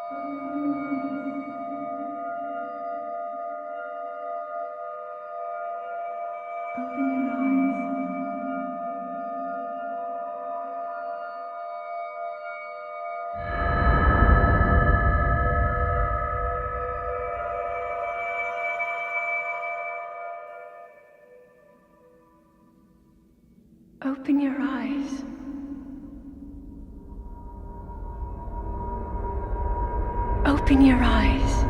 Open your eyes. Open your eyes.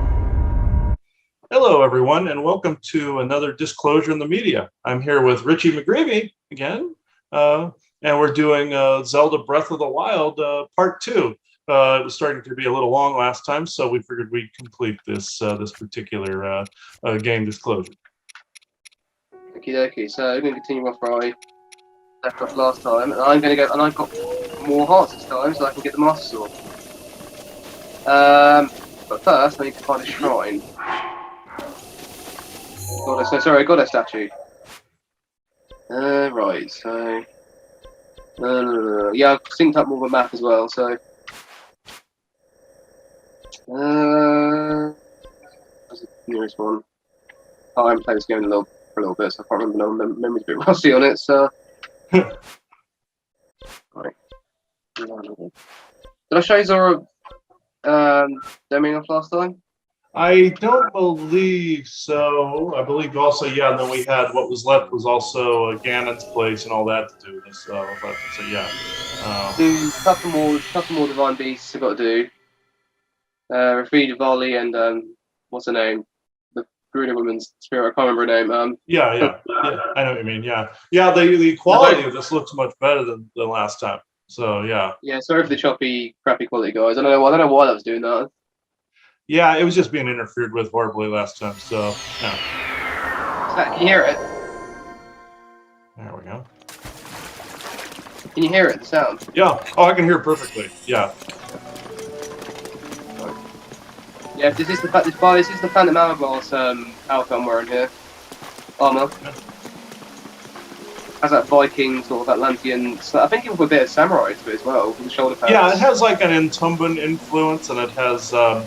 Hello, everyone, and welcome to another Disclosure in the Media. I'm here with Richie McGreevy again, and we're doing Zelda Breath of the Wild Part 2. It was starting to be a little long last time, so we figured we'd complete this particular game disclosure. Okie dokie, so I'm going to continue off where I left off last time, and I'm going to go, and I've got more hearts this time, so I can get the Master Sword. But first, I need to find a shrine. Goddess statue. Right, so... yeah, I've synced up more of a map as well, so... what's the nearest one? Oh, I haven't played this game for a little bit, so I can't remember. My memory's a bit rusty on it, so... Right. Did I show you Zora demoing off last time? I don't believe so. I believe also, yeah, and then we had what was left was also Ganon's place and all that to do with this. So yeah. Do a couple more divine beasts I've got to do. Rafida Volley and what's her name? The Gruder woman's spirit. I can't remember her name. Yeah, I know what you mean. Yeah. The quality of this looks much better than last time. So yeah. Yeah, sorry for the choppy, crappy quality, guys. I don't know why that was doing that. Yeah, it was just being interfered with horribly last time. So yeah. Can you hear it? There we go. Can you hear it? The sound? Yeah. Oh, I can hear it perfectly. Yeah. Yeah, this is the Phantom Hourglass outfit I'm wearing here. Armor. Yeah. Has that Viking sort of Atlantean. I think it with a bit of samurai to it as well, with the shoulder pads. Yeah, it has like an Intumban influence, and it has a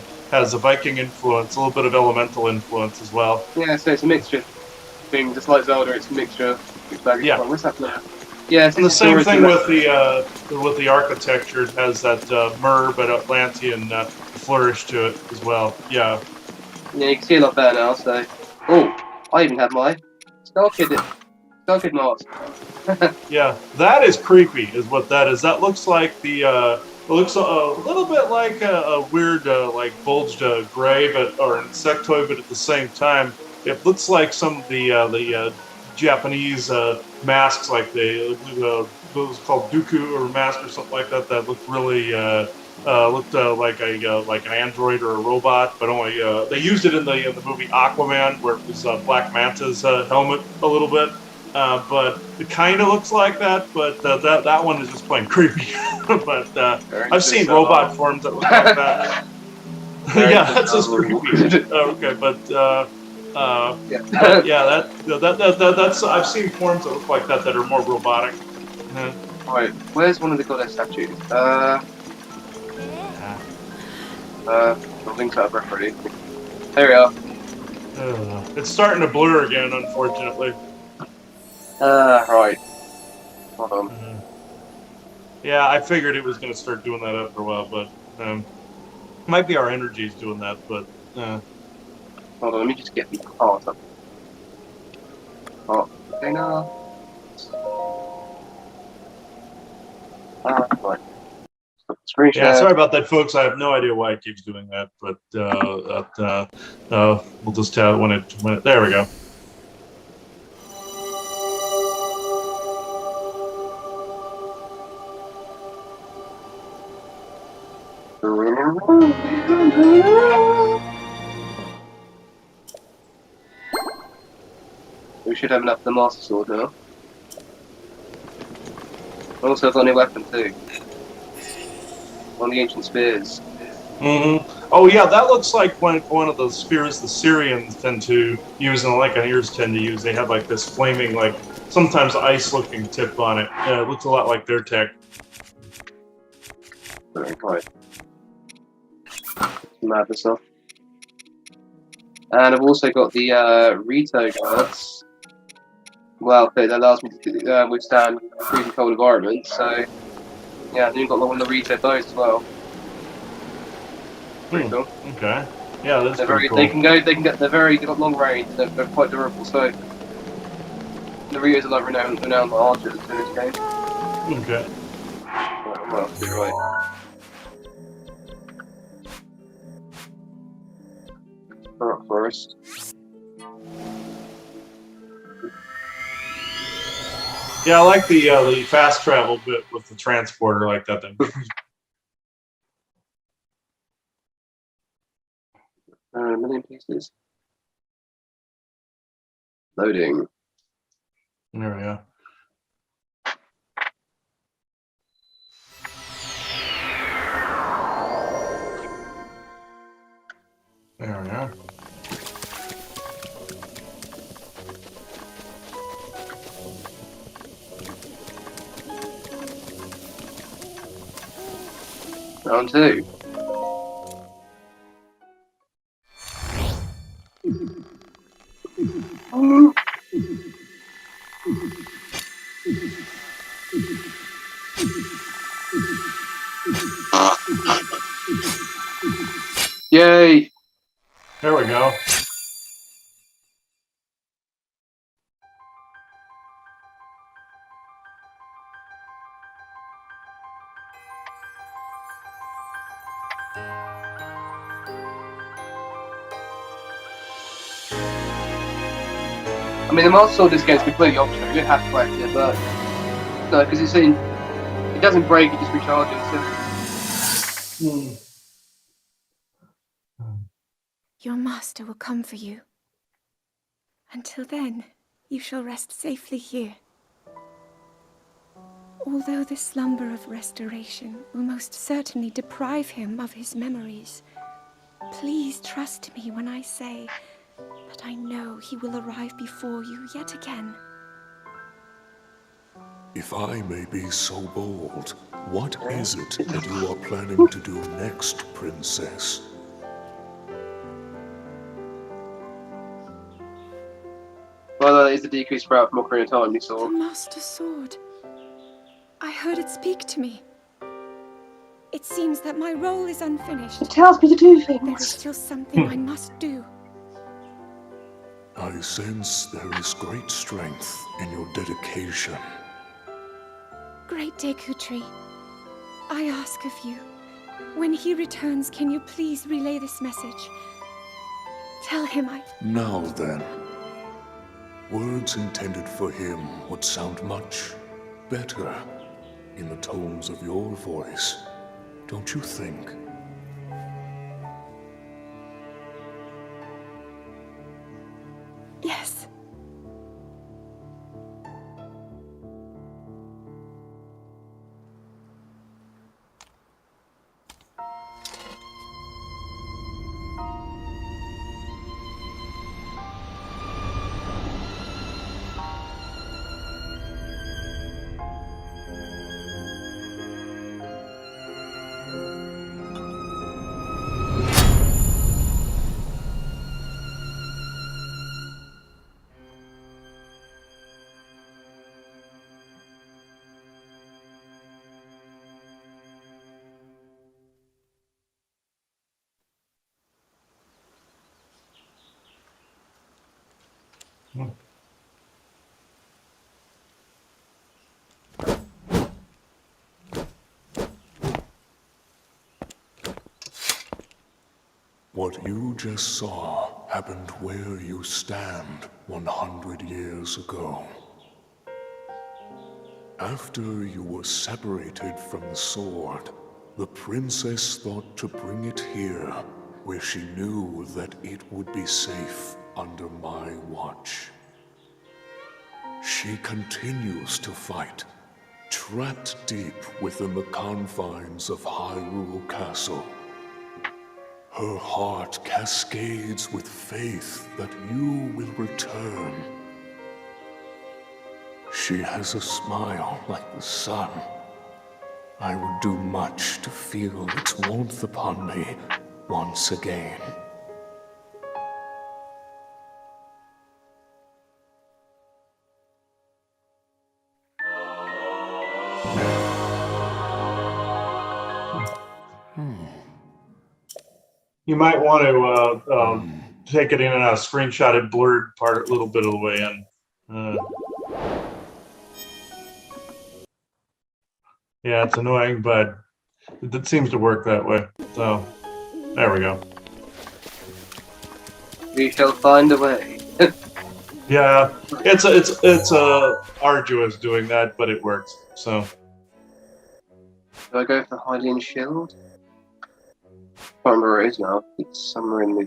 Viking influence, a little bit of elemental influence as well. Yeah, so it's a mixture thing, just like Zelda. It's a mixture. Yeah. What's that? Yeah, it's and the same thing with the architecture. It has that myrrh but Atlantean flourish to it as well. Yeah. Yeah, you can see a lot better now. So, oh, I even have my Skull Kid mask. Yeah, that is creepy, is what that is. That looks like it looks a little bit like a weird like bulged gray, or insectoid, but at the same time, it looks like some of the Japanese masks, like those called Dooku or mask or something like that. That looked really like an android or a robot, but only they used it in the movie Aquaman, where it was Black Manta's helmet a little bit. But it kind of looks like that, but that one is just plain creepy. But I've seen robot forms that look like that. Yeah, that's just creepy. Okay, but that's I've seen forms that look like that are more robotic. Right, where's one of the goddess statues? The links up already. There we are. It's starting to blur again, unfortunately. Right. Hold on. Yeah, I figured it was going to start doing that after a while, but might be our energies doing that, but... Hold on, let me just get the heart up. Oh, okay, now. Right. Screen share. Yeah, sorry about that, folks. I have no idea why it keeps doing that, but we'll just tell it when it... There we go. We should have enough for the Master Sword now. Also, I've got a new weapon too. One of the ancient spears. Oh yeah, that looks like one of the spears the Syrians tend to use and the Lycaoneers tend to use. They have like this flaming, like sometimes ice-looking tip on it. Yeah, it looks a lot like their tech. Right. Madness stuff. And I've also got the Rito guards. Well, that allows me to withstand freezing cold environments. So yeah, I've even got one of the Rito bows as well. Pretty cool. Okay. Yeah, that's They're pretty very. cool. They've got long range. They're quite durable. So the Ritos are like renowned archers in this game. Okay. Well, you're right. Rock Forest. Yeah, I like the fast travel bit with the transporter like that. A million pieces. Loading. There we go. There we are. Round two. Yay! There we go. I mean, the Master Sword this game is completely optional. You don't have to collect it, but no, because it doesn't break; it just recharges. So. Your master will come for you. Until then, you shall rest safely here. Although the slumber of restoration will most certainly deprive him of his memories, please trust me when I say that I know he will arrive before you yet again. If I may be so bold, what is it that you are planning to do next, Princess? Well, that is the decreased sprout from Ocarina of Time you saw. The Master Sword. I heard it speak to me. It seems that my role is unfinished. It tells me to do There is things. still something I must do. I sense there is great strength in your dedication. Great Deku Tree, I ask of you, when he returns, can you please relay this message? Tell him I... Now then, words intended for him would sound much better in the tones of your voice, don't you think? Yes. What you just saw happened where you stand 100 years ago. After you were separated from the sword, the princess thought to bring it here, where she knew that it would be safe under my watch. She continues to fight, trapped deep within the confines of Hyrule Castle. Her heart cascades with faith that you will return. She has a smile like the sun. I would do much to feel its warmth upon me, once again. You might want to take it in and out, screenshot it, blurred part a little bit of the way in. Yeah, it's annoying, but it seems to work that way. So, there we go. We shall find a way. Yeah, it's arduous doing that, but it works. So, Do I go for Hylian Shield? I can't remember where it is now. It's somewhere in the.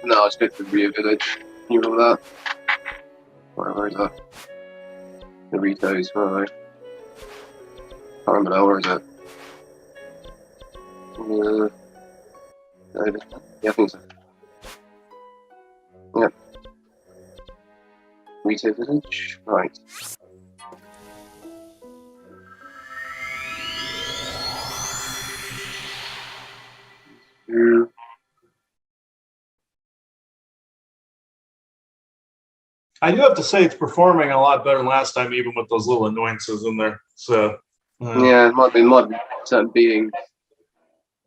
No, I'll just go to the Rio Village. You remember that? Where is that? The Ritos, where are they? Can't remember now, where is it? Yeah, I think so. Yep. Rito Village? Right. I do have to say it's performing a lot better than last time, even with those little annoyances in there. So, Yeah, it might be certain beings.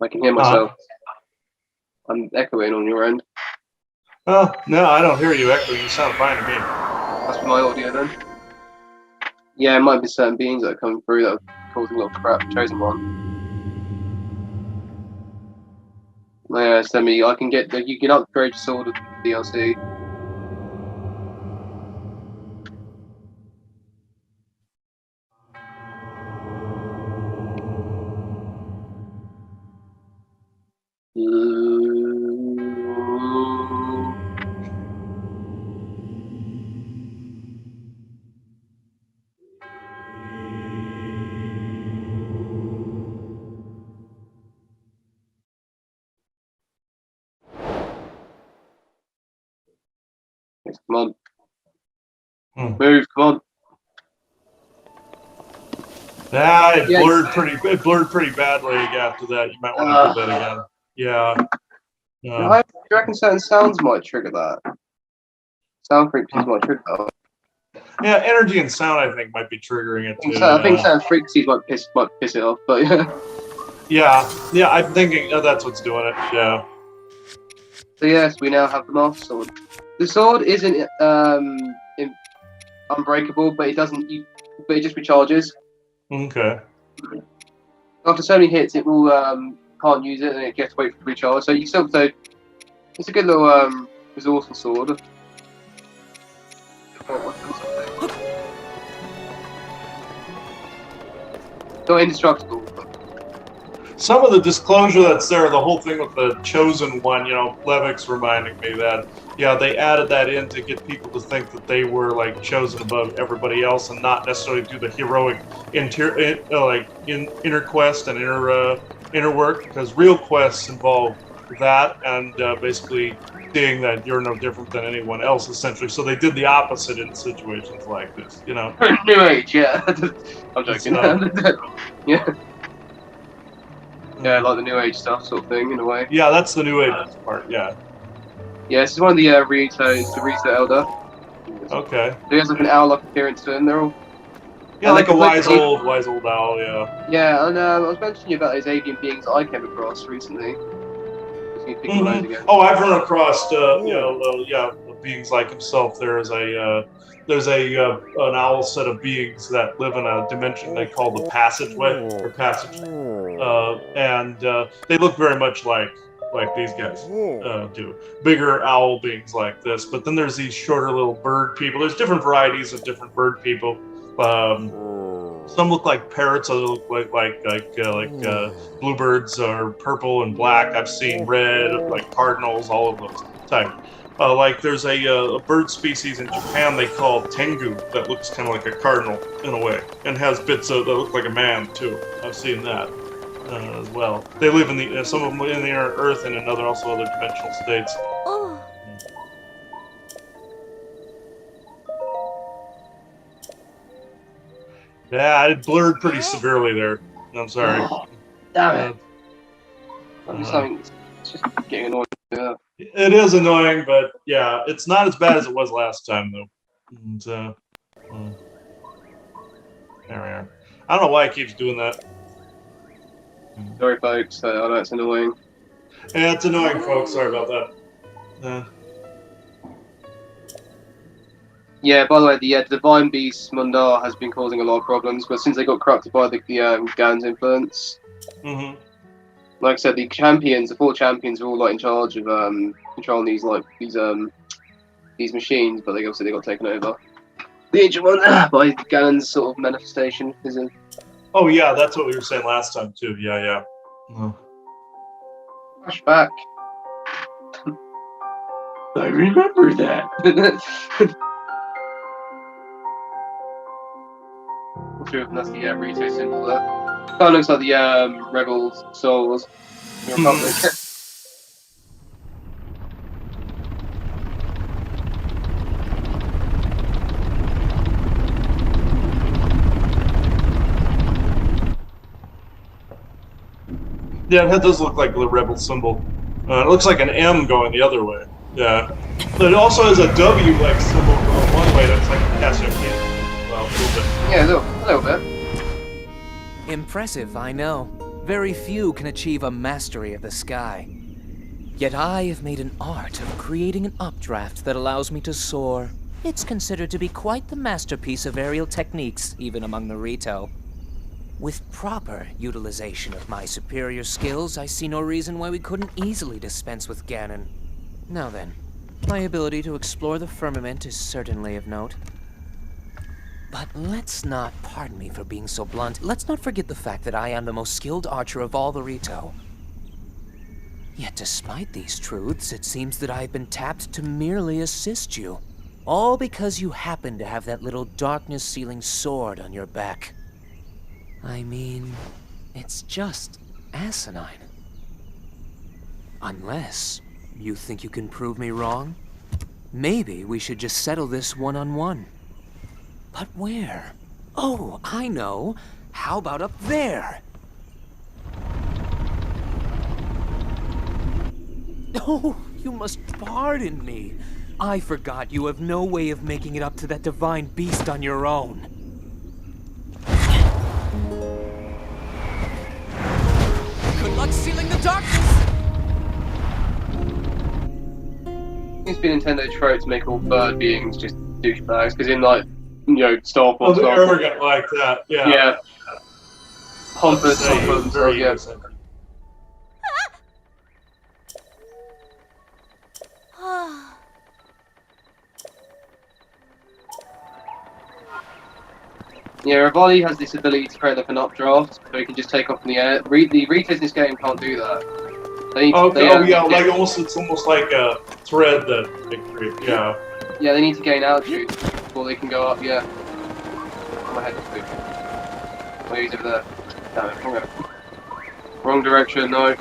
I can hear myself. I'm echoing on your end. Oh, no, I don't hear you echoing. You sound fine to me. That's my audio then. Yeah, it might be certain beings that are coming through that are causing a lot of crap. Chosen one. Yeah, send me. I can get. You can upgrade your sword with DLC. Yes, come on. Move, come on. Yeah, it blurred pretty badly after that. You might want to do that again. Yeah. I reckon certain sounds might trigger that. Sound frequencies might trigger that. Yeah, energy and sound I think might be triggering it too. I think sound frequencies might piss it off, but yeah. Yeah, I'm thinking that's what's doing it. Yeah. So yes, we now have the Master Sword. The sword isn't unbreakable, but it doesn't. But it just recharges. Okay. After so many hits, it will can't use it, and it gets to wait for the recharge. So you still so it's a good little resourceful sword. Not indestructible. Some of the disclosure that's there, the whole thing with the chosen one, Levick's reminding me that, yeah, they added that in to get people to think that they were like chosen above everybody else and not necessarily do the heroic inner quest and inner work, because real quests involve that and basically seeing that you're no different than anyone else, essentially. So they did the opposite in situations like this, New Age, yeah. I'm joking. Yeah. Yeah, like the New Age stuff, sort of thing, in a way. Yeah, that's the New Age part. Yeah. Yeah, this is one of the Ritos, the Rito Elder. Okay. So he has like an owl-like appearance to him. They're all. Yeah, like a wise old owl. Yeah. Yeah, and I was mentioning you about those alien beings that I came across recently. Oh, I've run across beings like himself. There's an owl set of beings that live in a dimension they call the passageway or passage, and they look very much like these guys do. Bigger owl beings like this, but then there's these shorter little bird people. There's different varieties of different bird people. Some look like parrots, others look like bluebirds are purple and black. I've seen red, like cardinals, all of those type. Like there's a bird species in Japan they call tengu that looks kind of like a cardinal in a way and has bits that look like a man too. I've seen that as well. They live in some of them in the inner Earth and in other dimensional states. Yeah, it blurred pretty severely there. I'm sorry. Damn it. I'm just saying, it's just getting annoying. Yeah. It is annoying, but yeah, it's not as bad as it was last time, though. And, there we are. I don't know why it keeps doing that. Sorry, folks. I know it's annoying. Yeah, it's annoying, folks. Sorry about that. Yeah, by the way, the Divine Beast Mundar has been causing a lot of problems, but since they got corrupted by the Gan's influence, Mm-hmm. like I said, the 4 champions are all like in charge of controlling these machines, but they obviously got taken over. The ancient one by Ganon's sort of manifestation is in. Oh yeah, that's what we were saying last time too. Yeah. Flashback. I remember that. That's the Rito symbol there. Kind of looks like the Rebels souls. The Republic. Yeah, it does look like the rebel symbol. It looks like an M going the other way. Yeah. But it also has a W-like symbol going one way. That's like a casting. Well, a little bit. Yeah, a little bit. Impressive, I know. Very few can achieve a mastery of the sky. Yet I have made an art of creating an updraft that allows me to soar. It's considered to be quite the masterpiece of aerial techniques, even among the Rito. With proper utilization of my superior skills, I see no reason why we couldn't easily dispense with Ganon. Now then, my ability to explore the firmament is certainly of note. But let's not, pardon me for being so blunt, let's not forget the fact that I am the most skilled archer of all the Rito. Yet despite these truths, it seems that I've been tapped to merely assist you. All because you happen to have that little darkness-sealing sword on your back. I mean, it's just asinine. Unless you think you can prove me wrong? Maybe we should just settle this one-on-one. But where? Oh, I know. How about up there? Oh, you must pardon me. I forgot you have no way of making it up to that divine beast on your own. Good luck sealing the darkness! It's been Nintendo trope to make all bird beings just douchebags, because in like, Star Oh, Fox. the arrogant like that. Yeah. Yeah. Pompous, Say, pompous, very yeah. innocent. Yeah, Rivali has this ability to create like an updraft, so he can just take off in the air. The Ritos in this game can't do that. They need Okay. to, Like it's almost like a thread that they create. Yeah. Yeah, they need to gain altitude before they can go up. Yeah. My head is moving. Oh, he's over there. Damn it! Wrong direction. No.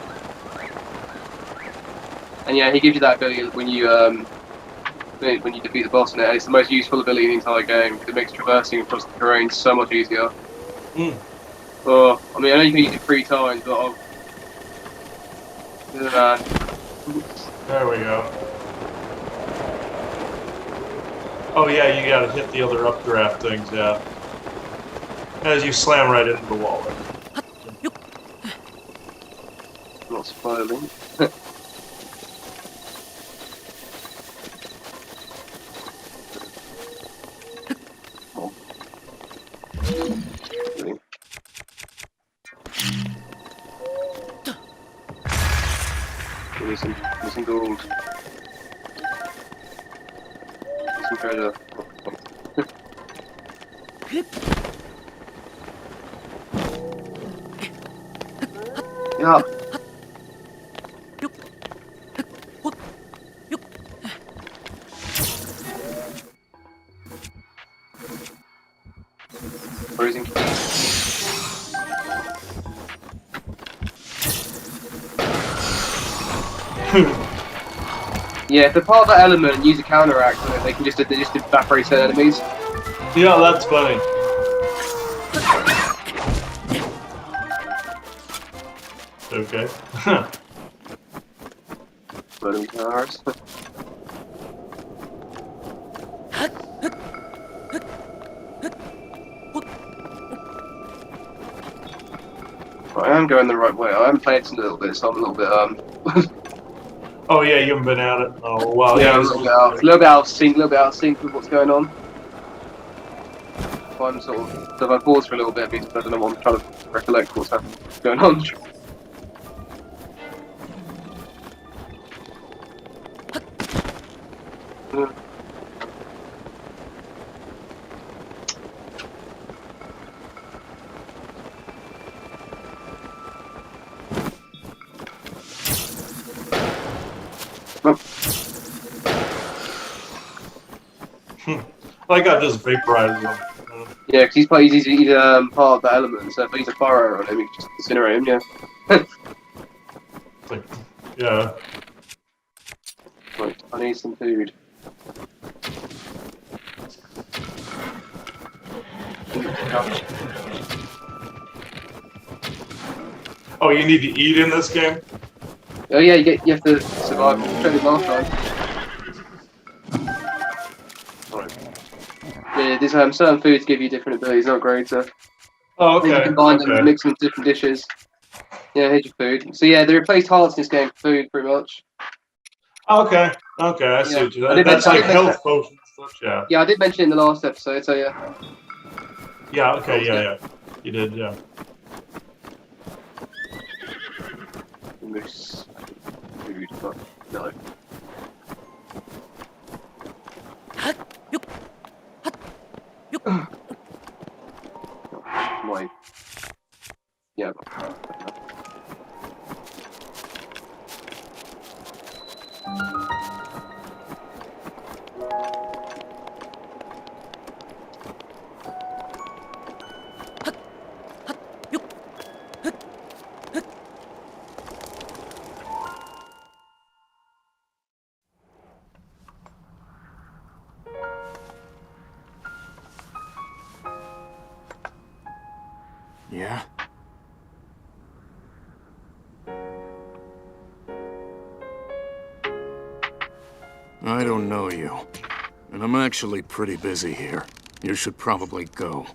And yeah, he gives you that ability when you defeat the boss in it, and it's the most useful ability in the entire game because it makes traversing across the terrain so much easier. Oh, I mean, I know you can use it 3 times, but oh, There we go. Oh yeah, you gotta hit the other updraft things, yeah. As you slam right into the wall. not spoiling. Missing gold. Some treasure. Yeah. Freezing. Yeah, if they're part of that element and use a counteract, they just evaporate their enemies. Yeah, that's funny. Okay. exploding cars. Right, I am going the right way. I haven't played it a little bit, so I'm a little bit Oh yeah, you haven't been at it. Oh wow, yeah, yeah. a little bit out of sync, with what's going on. I'm sort of, so if I pause for a little bit, it means I don't know what I'm trying to recollect what's going on. I got just vaporized him. Yeah, because he's part of that element, so if he's a fire on him, you can just incinerate him, yeah. Like, yeah. Right, I need some food. Oh, you need to eat in this game? Oh yeah, you have to survive. I tried it last time. Right. Yeah, there's certain foods give you different abilities, not greater. Oh, okay. You can combine them and mix them into different dishes. Yeah, here's your food. So yeah, they replaced hearts in this game for food, pretty much. Okay. Okay, I see what you mean. That's like health potions and such, yeah. Yeah, I did mention it in the last episode, so yeah. Yeah, okay, yeah. You did, yeah. Mix food, but no. My, yeah. Yeah? I don't know you. And I'm actually pretty busy here. You should probably go.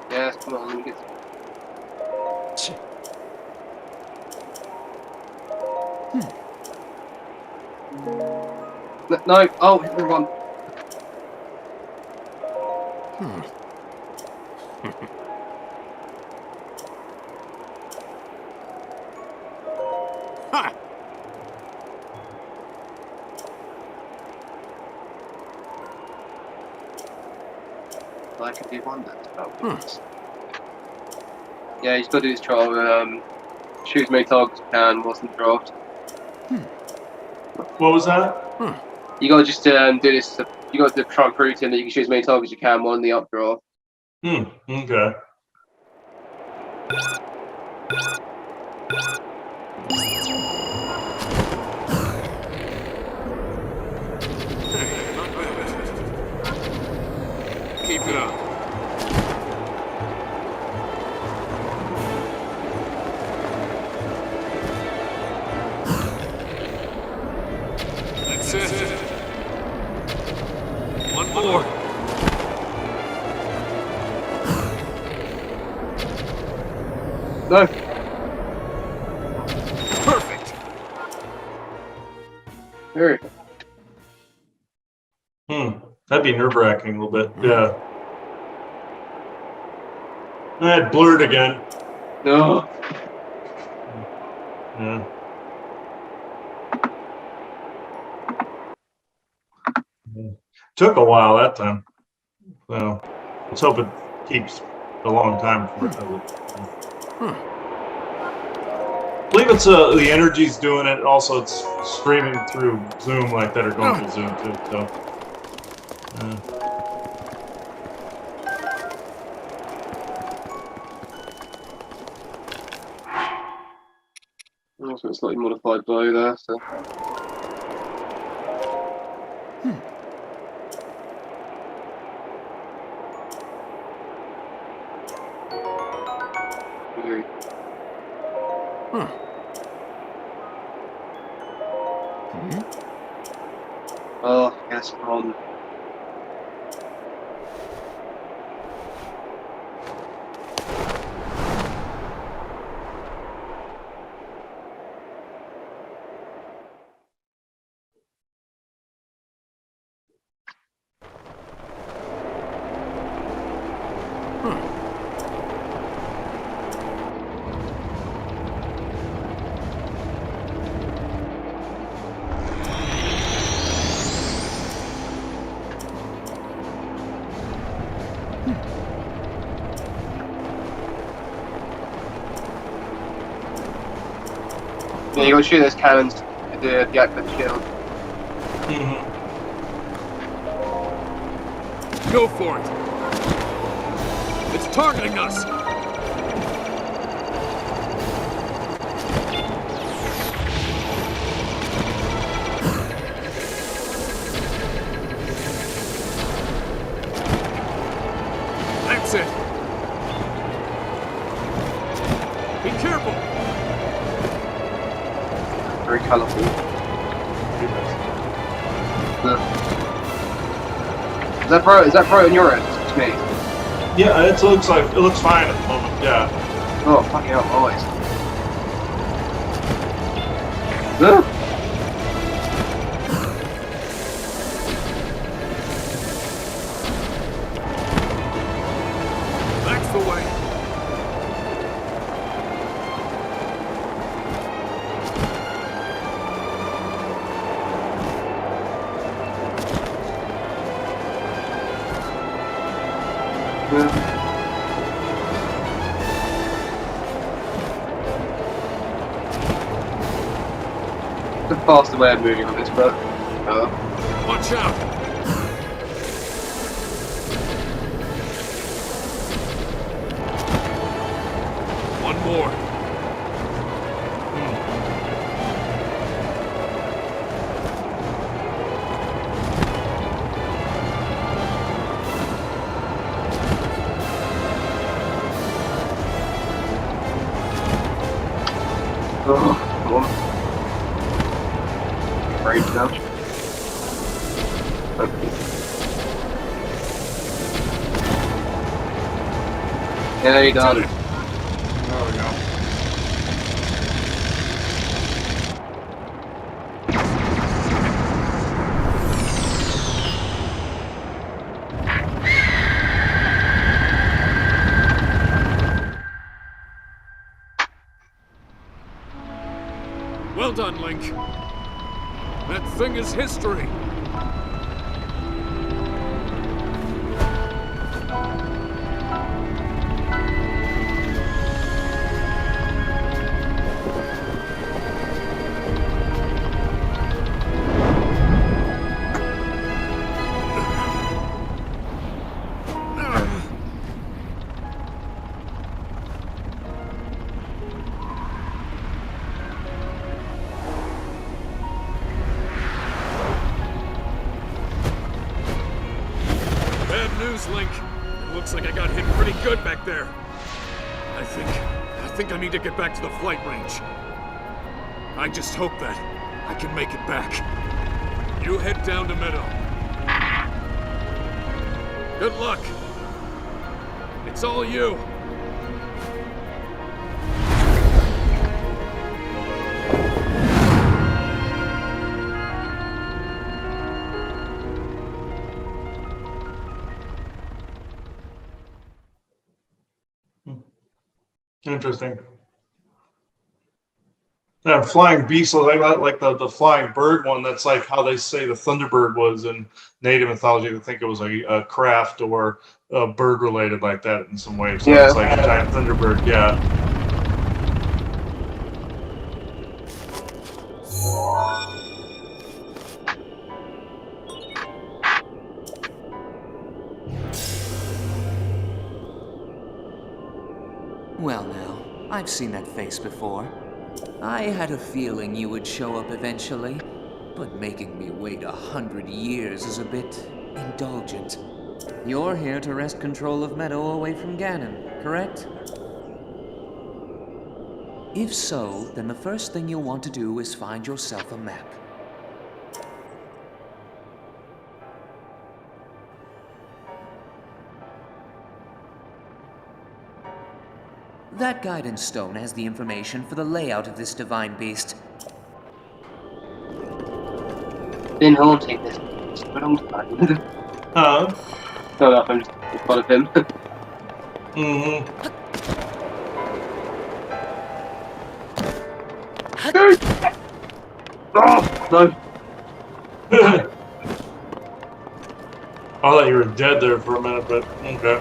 Yes, come on, let me get. No, oh, everyone. Ha! I can do one that. Yeah, he's got to do his trial. Shoot as many targets as you can whilst in the draft. What was that? You got to just do this. You got to try and prove to him that you can shoot as many targets as you can while in the updraft. Okay. Keep it up. That's it. One more. No. Perfect. Very. That'd be nerve-wracking a little bit. Yeah. It blurred again. No. Yeah. Took a while that time. So let's hope it keeps a long time for it. I believe it's the energy's doing it. Also, it's streaming through Zoom like that, or going through Zoom too. So. Also, it's slightly modified bow there, so. Okay. Oh, yes, on. Yeah, you gotta shoot those cannons to deactivate the shield. Mm-hmm. Go for it! It's targeting us! That's it! Be careful! Very colourful. Is that bright on your end? It's me. Yeah, it looks fine at the moment. Yeah. Oh, fucking hell, eyes. Huh? That's the way! The faster way of moving on this, but Watch out! One more. come on. Rage now. Okay. Yeah, you done it. There we go. Well done, Link. That thing is history. Bad news, Link. It looks like I got hit pretty good back there. I think I need to get back to the flight range. I just hope that I can make it back. You head down to Meadow. Good luck. It's all you. Interesting. Yeah, flying beast, like that, like the flying bird one. That's like how they say the Thunderbird was in native mythology. I think it was a craft or a bird related like that in some way. So Yeah. it's like a giant Thunderbird. Yeah. Well now, I've seen that face before. I had a feeling you would show up eventually, but making me wait 100 years is a bit indulgent. You're here to wrest control of Meadow away from Ganon, correct? If so, then the first thing you'll want to do is find yourself a map. That guidance stone has the information for the layout of this divine beast. Been haunting this for a long time. Huh? No, no, I'm just in front of him. Mm-hmm. Oh, no. I thought you were dead there for a minute, but okay.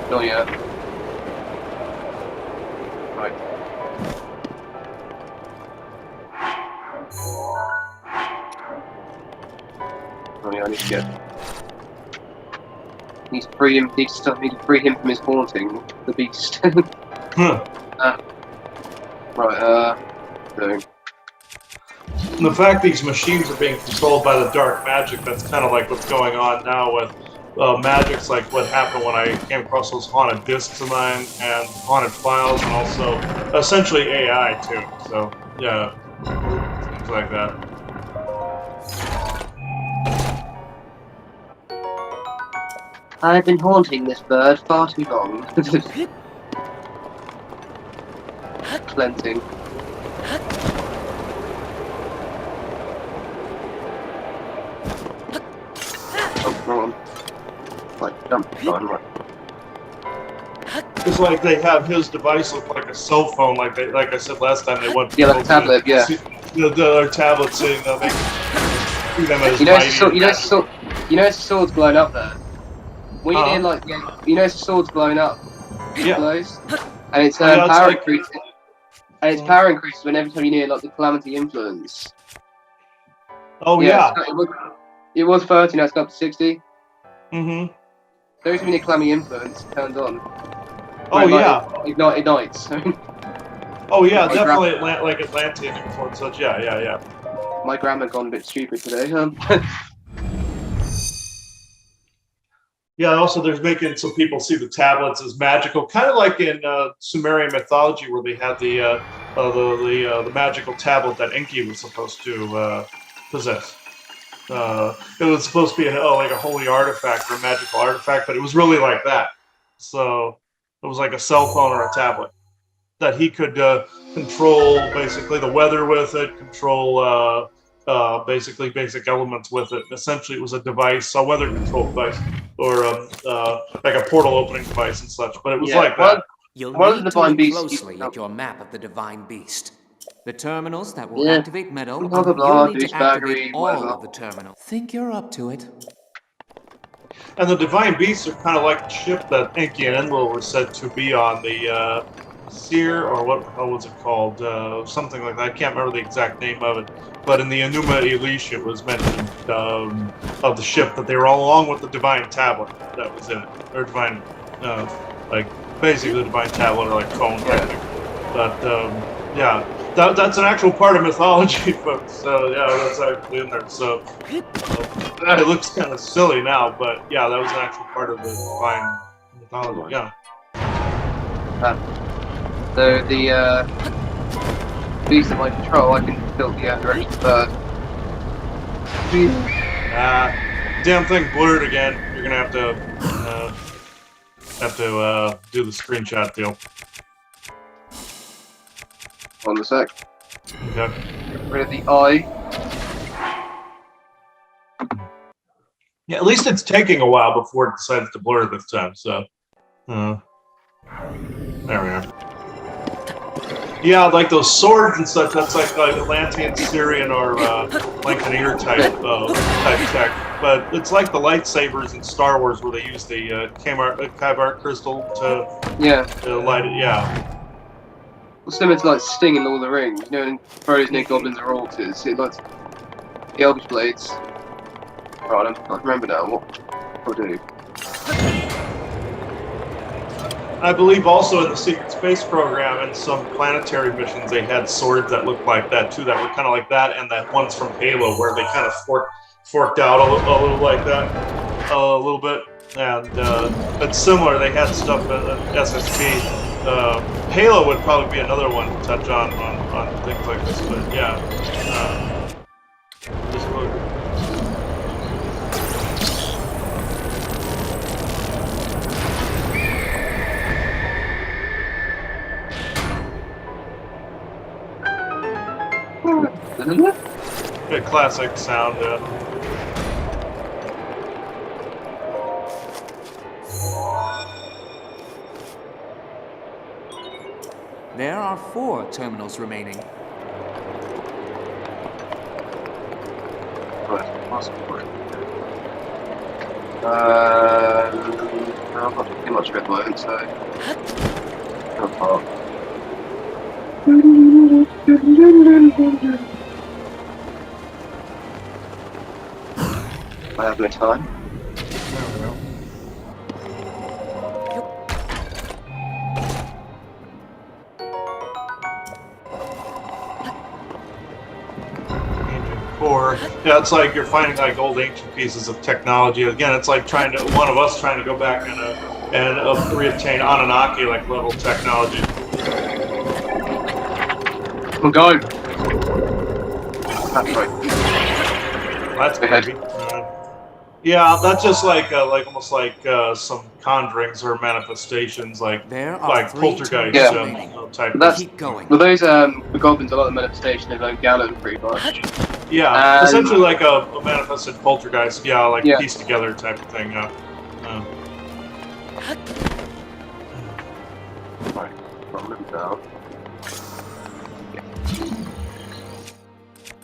Not yet. Right. Oh yeah, I need to get... Need to free him, need to free him from his haunting, the beast. Huh. Right, no. And the fact these machines are being controlled by the dark magic, that's kind of like what's going on now with magics, like what happened when I came across those haunted discs of mine and haunted files, and also essentially AI too. So yeah, things like that. I've been haunting this bird far too long. Cleansing. Oh, wrong one. Right, jump. Right. It's like they have his device look like a cell phone, like I said last time they went. Yeah, like a tablet, yeah. The tablet sitting there, they see them as You know, mighty. the sword's blown up there. When you're near, like, you know, the sword's blown up. Yeah. Blows, and its Yeah, it's power like- increases. And its power increases whenever time you're near, like, the Calamity influence. Oh yeah. It was 30, now it's gone up to 60. Mm-hmm. Those who near Calamity influence turns on. Oh Right, yeah. Like, ignites. Oh yeah, definitely like Atlantean influence. Such yeah. My grammar gone a bit stupid today. Yeah, also there's making some people see the tablets as magical, kind of like in Sumerian mythology where they had the magical tablet that Enki was supposed to possess. It was supposed to be like a holy artifact or a magical artifact, but it was really like that. So it was like a cell phone or a tablet that he could control basically the weather with it, control basically basic elements with it. Essentially, it was a device, a weather control device, or like a portal opening device and such. But it was like that. You'll One of need the to look Divine Beasts closely you- at your map of the Divine Beast. The terminals that will Yeah. activate Meadow, Blah, blah, blah, you'll need to douchebaggery, activate all whatever. of the terminals. Think you're up to it. And the Divine Beasts are kind of like the ship that Enki and Enlil were said to be on, the Seer, or what was it called? Something like that. I can't remember the exact name of it. But in the Enuma Elish, it was mentioned of the ship that they were all along with the Divine Tablet that was in it. Or Divine, like, basically the Divine Tablet, or like phone type thing. But, yeah. That's an actual part of mythology, folks. So, yeah, that's actually in there. So, it looks kind of silly now, but yeah, that was an actual part of the divine mythology. Yeah. So the beast in my control, I can tilt the direction bird. Damn thing blurred again. You're gonna have to do the screenshot deal. On the sec. Okay. Get rid of the eye. Yeah, at least it's taking a while before it decides to blur this time. So, there we are. Yeah, like those swords and such. That's like Atlantean, Syrian, or Lancaneer type tech. But it's like the lightsabers in Star Wars, where they use the Kyber crystal to light it. Yeah. Well, similar to like Sting in Lord of the Rings, you know, in throws near goblins or altars. It likes the Elvish blades. Right, I can't remember now what I'll do. I believe also in the secret space program and some planetary missions, they had swords that looked like that too, that were kind of like that, and that one's from Halo where they kind of forked out a little like that, a little bit, and it's similar. They had stuff at SSP. Halo would probably be another one to touch on things like this, but yeah. Just look. A classic sound. There are 4 terminals remaining. I've got too much red light, so. I have no time. Or yeah, it's like you're finding like old ancient pieces of technology. Again, it's like one of us trying to go back and reobtain Anunnaki like level technology. We'll go. That's right. That's heavy. Yeah, that's just like almost like some conjurings or manifestations, like There are like 3 poltergeist terminals type. That's, Keep going. well, those the goblins are like the manifestation of own Gallon, pretty much. Yeah, essentially like a manifested poltergeist. Yeah, like Yeah. piece together type of thing. Right, from them down.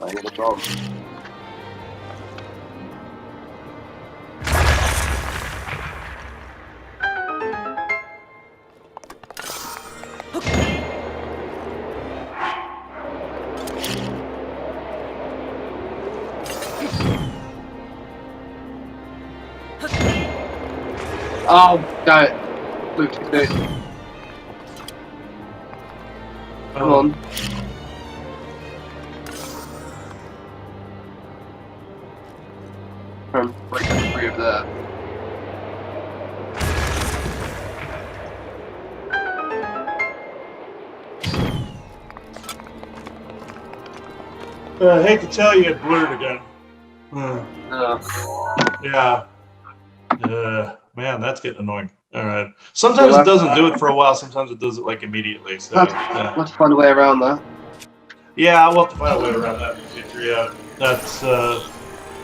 I need a job. Oh, got it. Luke, do it. Come on. From right free over there. I hate to tell you, it blurred again. Yeah. Man, that's getting annoying. All right. Sometimes it doesn't do it for a while. Sometimes it does it like immediately. So yeah. Let's find a way around that. Yeah, we'll have to find a way around that in the future. Yeah,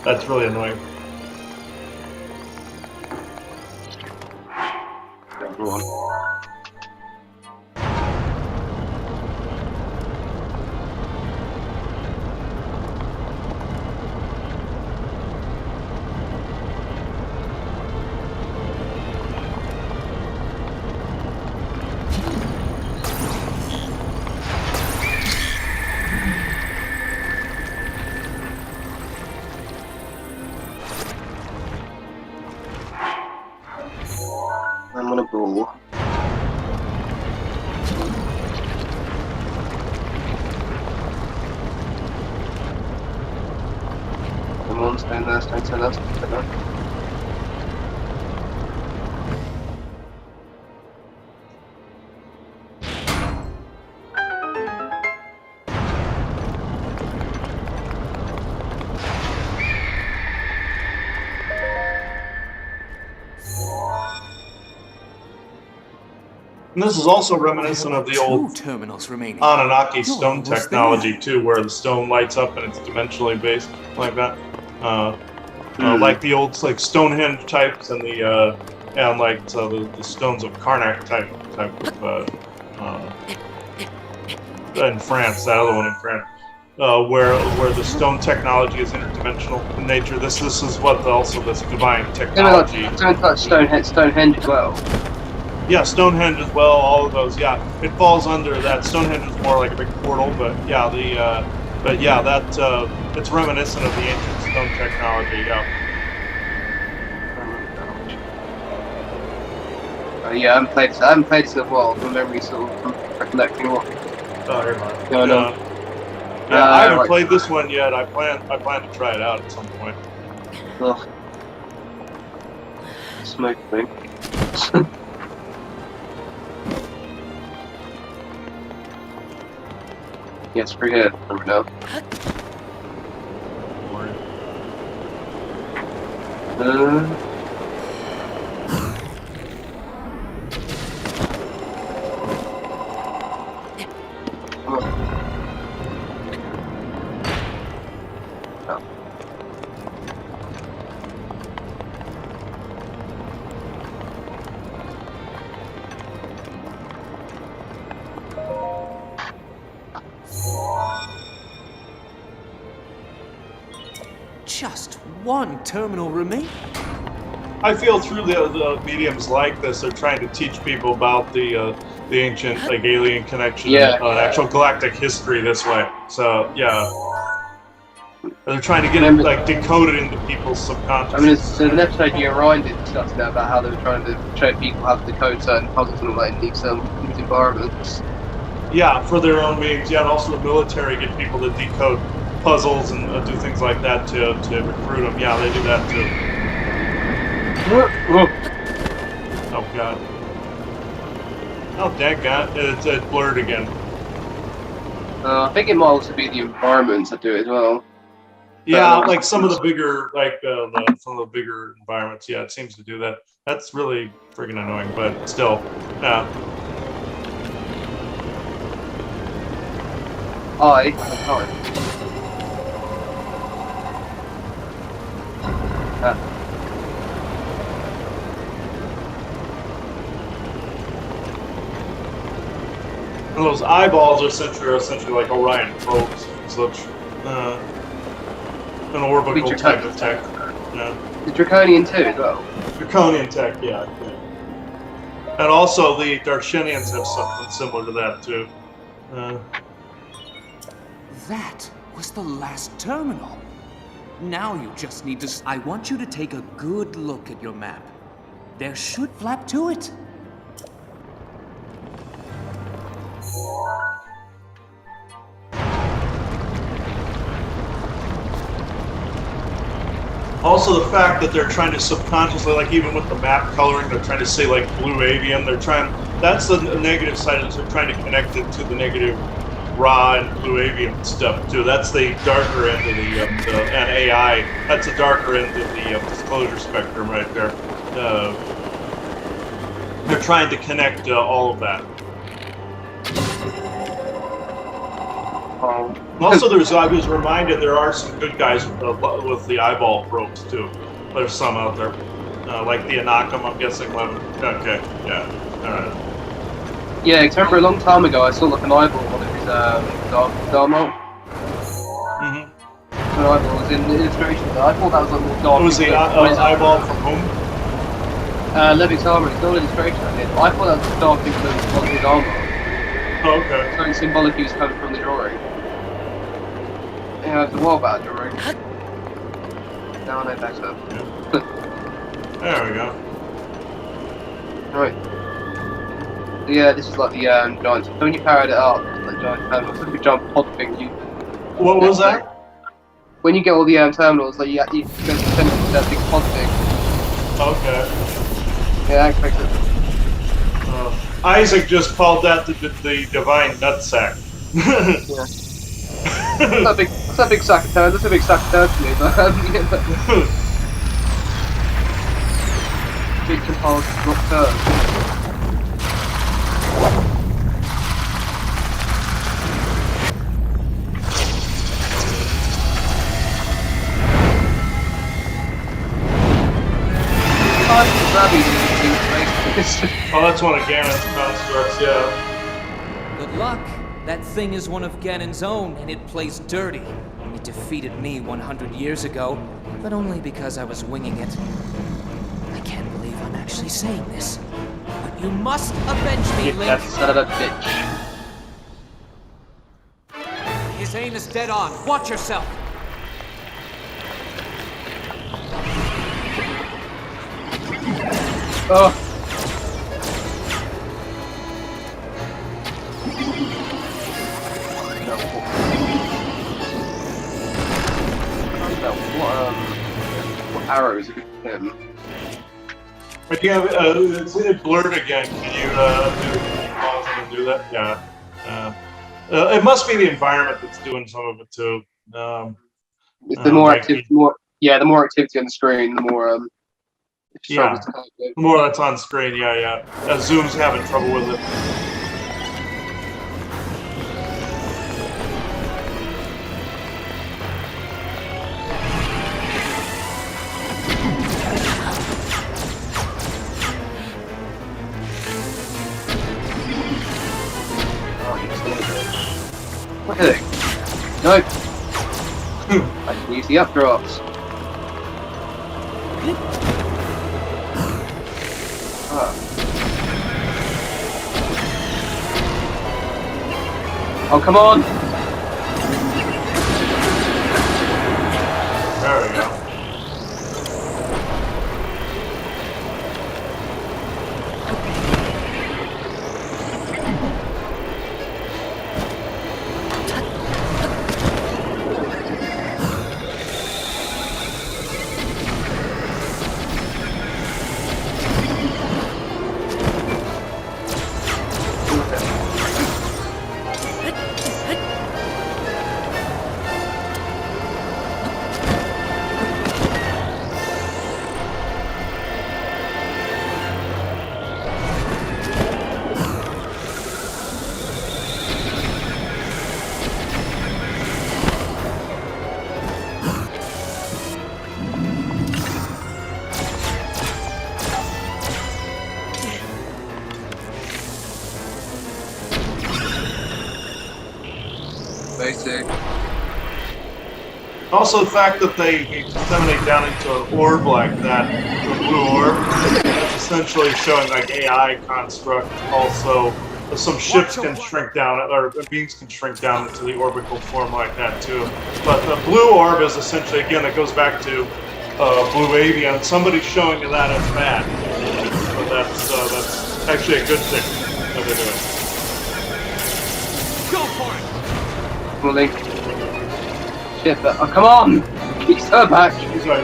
that's really annoying. Everyone. I'm gonna go. Come on, stand there, stand there, stand there. And this is also reminiscent of the 2 old terminals remaining. Anunnaki stone almost technology there. too, where the stone lights up and it's dimensionally based like that. Like the old like Stonehenge types and the the stones of Karnak type of in France, that other one in France, where the stone technology is interdimensional in nature. This is what also this divine technology. Don't touch Stonehenge as well. Yeah, Stonehenge as well. All of those. Yeah, it falls under that. Stonehenge is more like a big portal, but yeah, it's reminiscent of the ancient stone technology. Yeah. Yeah, I haven't played this in a while. My memory's sort of recollecting what Oh, here, man. going on. Yeah, I haven't Right. played this one yet. I plan to try it out at some point. Ugh. Smoke thing. Yeah, it's free here. Remember now. Just one terminal remaining. I feel through the mediums like this, they're trying to teach people about the ancient like alien connection Yeah. and actual galactic history this way. So yeah, they're trying to get it Remember- like decoded into people's subconscious. I mean, there's an episode you and Ryan did discussing that about how they were trying to show people how to decode certain puzzles and all that in these environments. Yeah, for their own means. Yeah, and also the military get people to decode puzzles and do things like that to recruit them. Yeah, they do that too. Oh god. Oh daggone, it's blurred again. I think it might also be the environments that do it as well. Yeah, like some of the bigger, some of the bigger environments. Yeah, it seems to do that. That's really friggin' annoying, but still, yeah. I have time. And those eyeballs are essentially like Orion probes, such an orbital type of tech. Yeah. The Draconian too as well. Draconian tech, yeah. And also the Darshinians have something similar to that too. That was the last terminal. Now you just need to... I want you to take a good look at your map. There should flap to it. Also, the fact that they're trying to subconsciously, like even with the map coloring, they're trying to say like blue avium. They're trying. That's the negative side of it. They're trying to connect it to the negative raw and blue avium stuff too. That's the darker end of the and AI. That's the darker end of the disclosure spectrum right there. They're trying to connect all of that. Also, I was reminded there are some good guys with the eyeball probes too. There's some out there, like the Anakam. I'm guessing 11. Okay, yeah, all right. Yeah, I remember a long time ago I saw like an eyeball on his Dharma. Mm-hmm. An eyeball was in the illustration. I thought that was like more dark. What was the eyeball from whom? Levik's armor. It's not an illustration I did. I thought that was dark influence on his armor. Oh, okay. Something symbolic he was coming from the drawing. Yeah, it's a while back drawing. Now I know better. There we go. Right. Yeah, this is like the giant. So when you powered it up, that giant terminal, it's like a giant pod thing. What was that? When you get all the terminals, like you go to that big pod thing. Okay. Yeah, I expect it. Isaac just called that the divine nutsack. Yeah. That's a big sack of turd. That's a big sack of turd to me, but big compiled rock turd. Oh, that's one of Ganon's constructs, yeah. Good luck. That thing is one of Ganon's own, and it plays dirty. It defeated me 100 years ago, but only because I was winging it. I can't believe I'm actually saying this. But you must avenge me, Link. That son of a bitch. His aim is dead on. Watch yourself. Oh. him. But yeah, it's blurred again. Can you pause and do that? Yeah. It must be the environment that's doing some of it too. If the more activity, the more activity on the screen, the more it struggles to help it. The more that's on screen, yeah. Zoom's having trouble with it. Okay. Nope. I can use the updrafts. Oh, come on! There we go. Basic. Also, the fact that they disseminate down into an orb like that, the blue orb, it's essentially showing like AI construct. Also, some ships can shrink down, or beings can shrink down into the orbital form like that too. But the blue orb is essentially, again, it goes back to blue avian. Somebody's showing you that as bad. So that's actually a good thing that they're doing. Go for it! Come on, Link. Shit, oh, come on! Keep her back! He's like,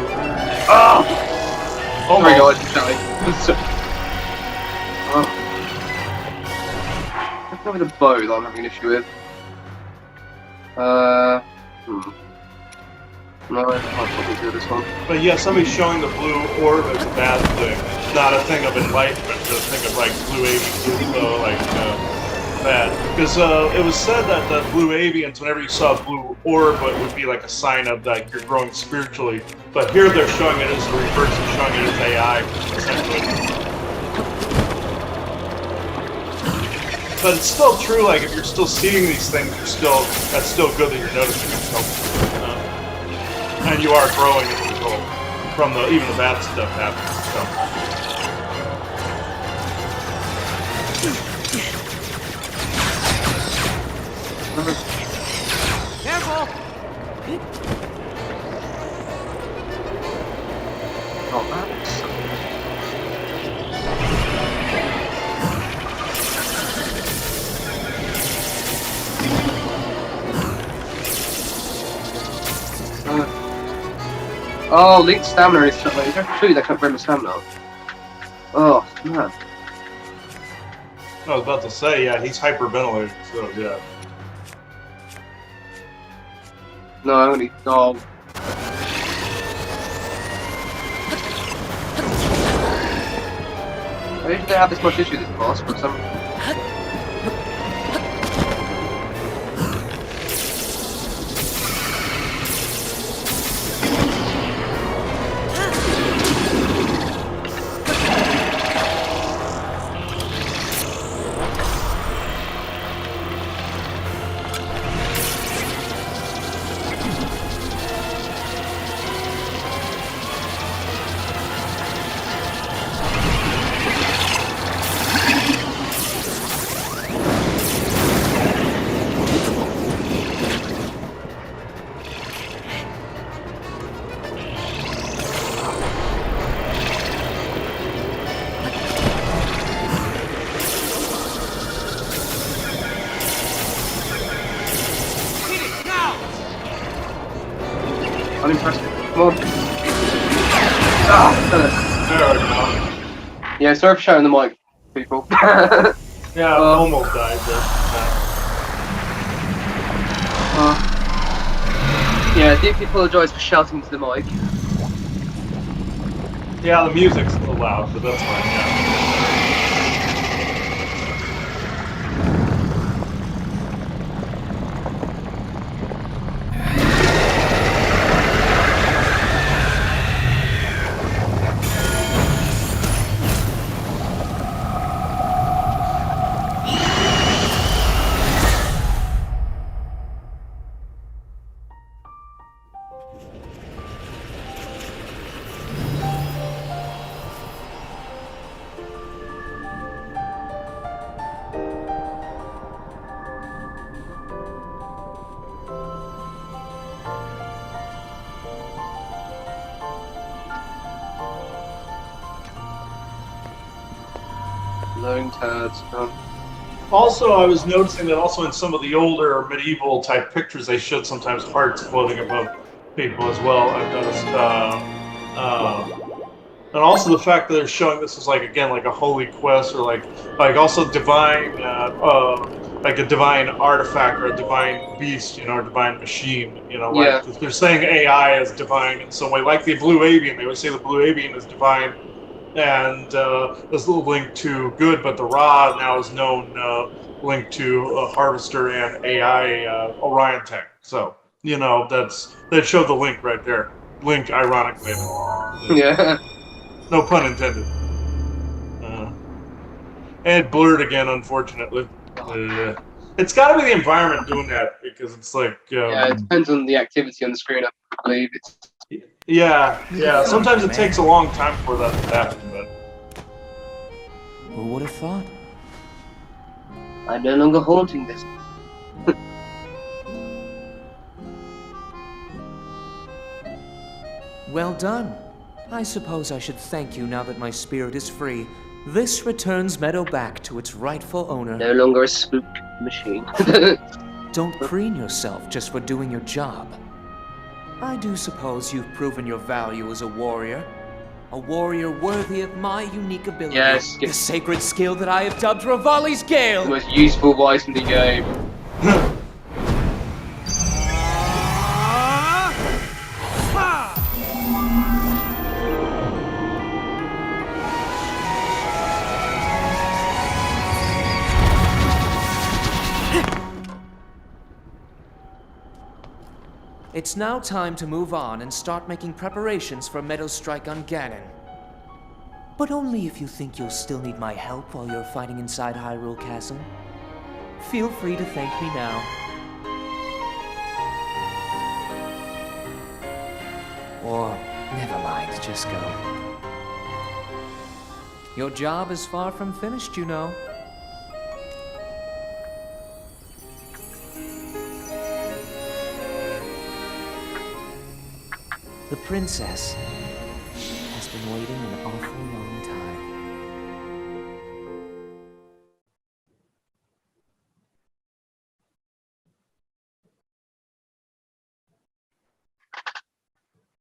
Oh! Sorry, almost. guys, sorry. Oh. Let's go with the bow that I'm having an issue with. No, I'll probably do this one. But yeah, somebody's showing the blue orb as a bad thing, not a thing of enlightenment, but a thing of like blue avians, so like bad. Because it was said that the blue avians, whenever you saw a blue orb, it would be like a sign of that you're growing spiritually. But here they're showing it as the reverse of showing it as AI, essentially. But it's still true. Like if you're still seeing these things, that's still good that you're noticing yourself. And you are growing as a result from even the bad stuff happening. Careful! Oh, that's... Oh, Link's stamina is something. It's actually true that can't bring the stamina. Oh, man. I was about to say, yeah, he's hyperventilating, so yeah. No, I only... Oh. I usually have this much issue with this boss, but some... Unimpressive. Come on. Ah, Yeah, sorry for shouting the mic, people. Yeah, almost died there. Yeah, deeply apologise for shouting into the mic. Yeah, the music's a little loud, but that's fine. Yeah. Lone turds. Also, I was noticing that also in some of the older medieval type pictures, they showed sometimes hearts floating above people as well. I've noticed, and also the fact that they're showing this is like again like a holy quest or like also divine, like a divine artifact or a divine beast, you know, or divine machine. You know, Yeah. like they're saying AI is divine in some way, like the blue avian. They would say the blue avian is divine. And this little link to good, but the Ra now is known linked to Harvester and AI Orion Tech. So you know that showed the link right there. Link, ironically, Yeah. no pun intended. And it blurred again, unfortunately. It's got to be the environment doing that because it's like Yeah, it depends on the activity on the screen, I believe. yeah. Sometimes it takes a long time for that to happen, but. Who would have thought? I'm no longer haunting this. Well done. I suppose I should thank you now that my spirit is free. This returns Meadow back to its rightful owner. No longer a spook machine. Don't preen yourself just for doing your job. I do suppose you've proven your value as a warrior. A warrior worthy of my unique ability. Yes. The sacred skill that I have dubbed Rivali's Gale. The most useful voice in the game. It's now time to move on and start making preparations for Meadow's strike on Ganon. But only if you think you'll still need my help while you're fighting inside Hyrule Castle. Feel free to thank me now. Or, never mind, just go. Your job is far from finished, you know. The princess has been waiting an awful long time.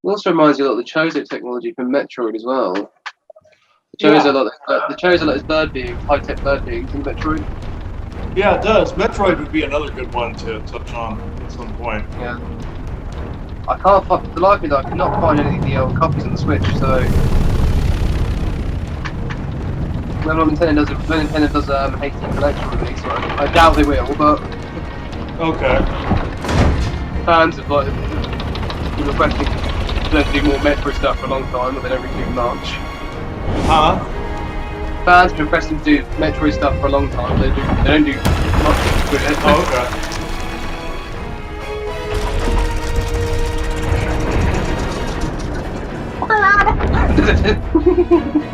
It also reminds you a lot of the Chozo technology from Metroid as well. The Chozo is bird beings, high-tech bird beings in Metroid. Yeah, it does. Metroid would be another good one to touch on at some point. Yeah. I can't for the life of me though, I cannot find any of the old copies on the Switch, so when Nintendo does HD collection release, I doubt they will, but Okay. fans have like been requesting them to do more Metroid stuff for a long time, but they don't really do much. Huh? Fans have been requesting to do Metroid stuff for a long time, but they don't do much with it. Oh, okay.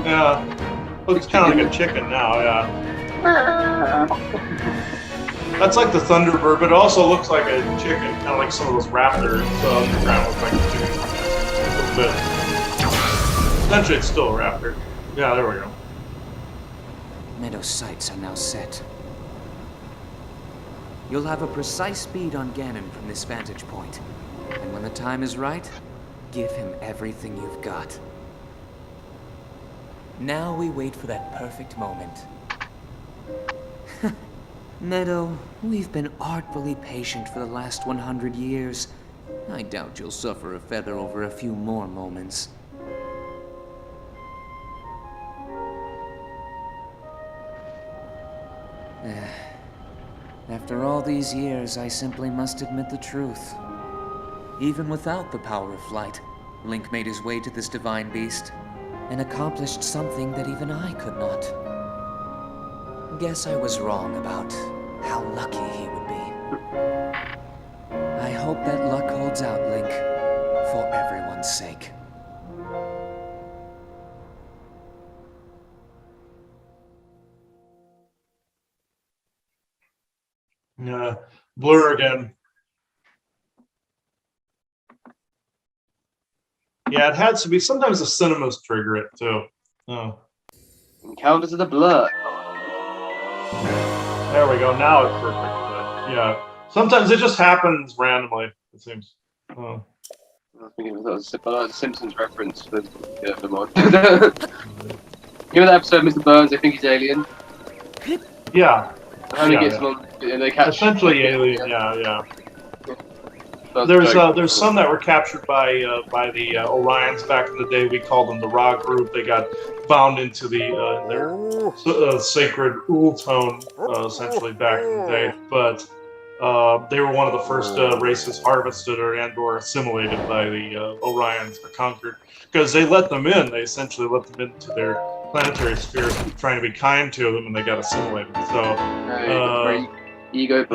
Yeah. Looks kind of like a chicken now, yeah. That's like the Thunderbird, but it also looks like a chicken, kind of like some of those raptors. So the ground looks like a chicken. A little bit. Essentially, it's still a raptor. Yeah, there we go. Meadow's sights are now set. You'll have a precise bead on Ganon from this vantage point. And when the time is right, give him everything you've got. Now we wait for that perfect moment. Meadow, we've been artfully patient for the last 100 years. I doubt you'll suffer a feather over a few more moments. After all these years, I simply must admit the truth. Even without the power of flight, Link made his way to this divine beast and accomplished something that even I could not. Guess I was wrong about how lucky he would be. I hope that luck holds out, Link, for everyone's sake. Blur again. Yeah, it had to be. Sometimes the cinemas trigger it too. Oh. Encounters of the Blur. There we go. Now it's perfect. Yeah. Sometimes it just happens randomly, it seems. Oh. I think it was a Simpsons reference, but yeah, never mind. You know that episode, Mr. Burns? They think he's alien. Yeah. How he gets along, and they catch. Essentially alien. Yeah. There's some that were captured by the Orions back in the day. We called them the Ra group. They got bound into their sacred Ultone essentially back in the day. But they were one of the first races harvested or assimilated by the Orions or conquered, because they let them in. They essentially let them into their planetary spheres, trying to be kind to them, and they got assimilated. So ego,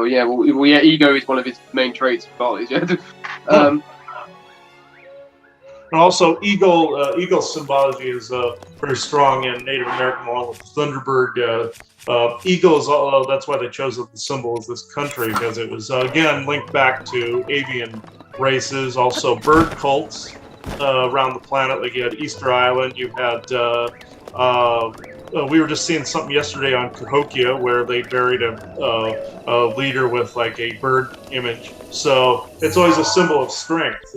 yeah. Well, yeah, ego is one of his main traits. Yeah. And also, eagle symbology is very strong in Native American, along with the Thunderbird. Eagles, that's why they chose the symbol of this country, because it was, again, linked back to avian races, also bird cults around the planet. Like you had Easter Island, you had, we were just seeing something yesterday on Cahokia where they buried a leader with like a bird image. So it's always a symbol of strength,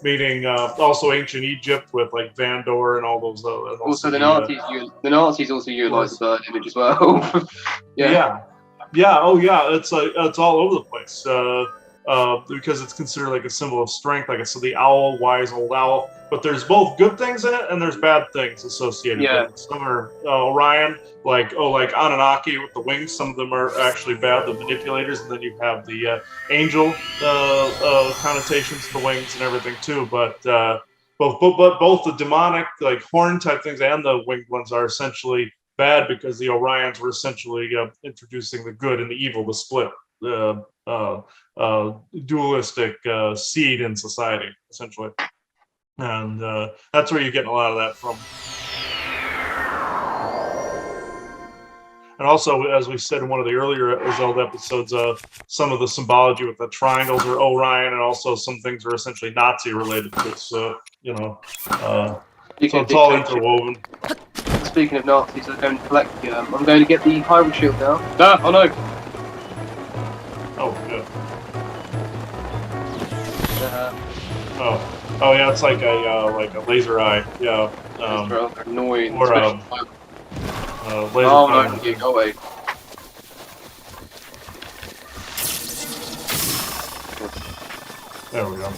meaning also ancient Egypt with like Vandor and all those. Also, the Nazis also utilize the bird image as well. Yeah. Oh yeah, it's all over the place because it's considered like a symbol of strength. Like I said, the owl, wise old owl. But there's both good things in it and there's bad things associated with it. Some are Orion, like Anunnaki with the wings. Some of them are actually bad, the manipulators, and then you have the angel connotations to the wings and everything too. But both the demonic, like horn type things, and the winged ones are essentially bad, because the Orions were essentially introducing the good and the evil, the split dualistic seed in society, essentially. And that's where you're getting a lot of that from. And also, as we said in one of the earlier Zelda episodes, some of the symbology with the triangles are Orion, and also some things are essentially Nazi related to it. So, so it's all interwoven. Speaking of Nazis, I'm going to collect. I'm going to get the Hyrule Shield now. Oh no! Oh, good. Oh yeah, it's like a laser eye. Yeah. Annoying. Or laser. Oh no! Go away. There we go.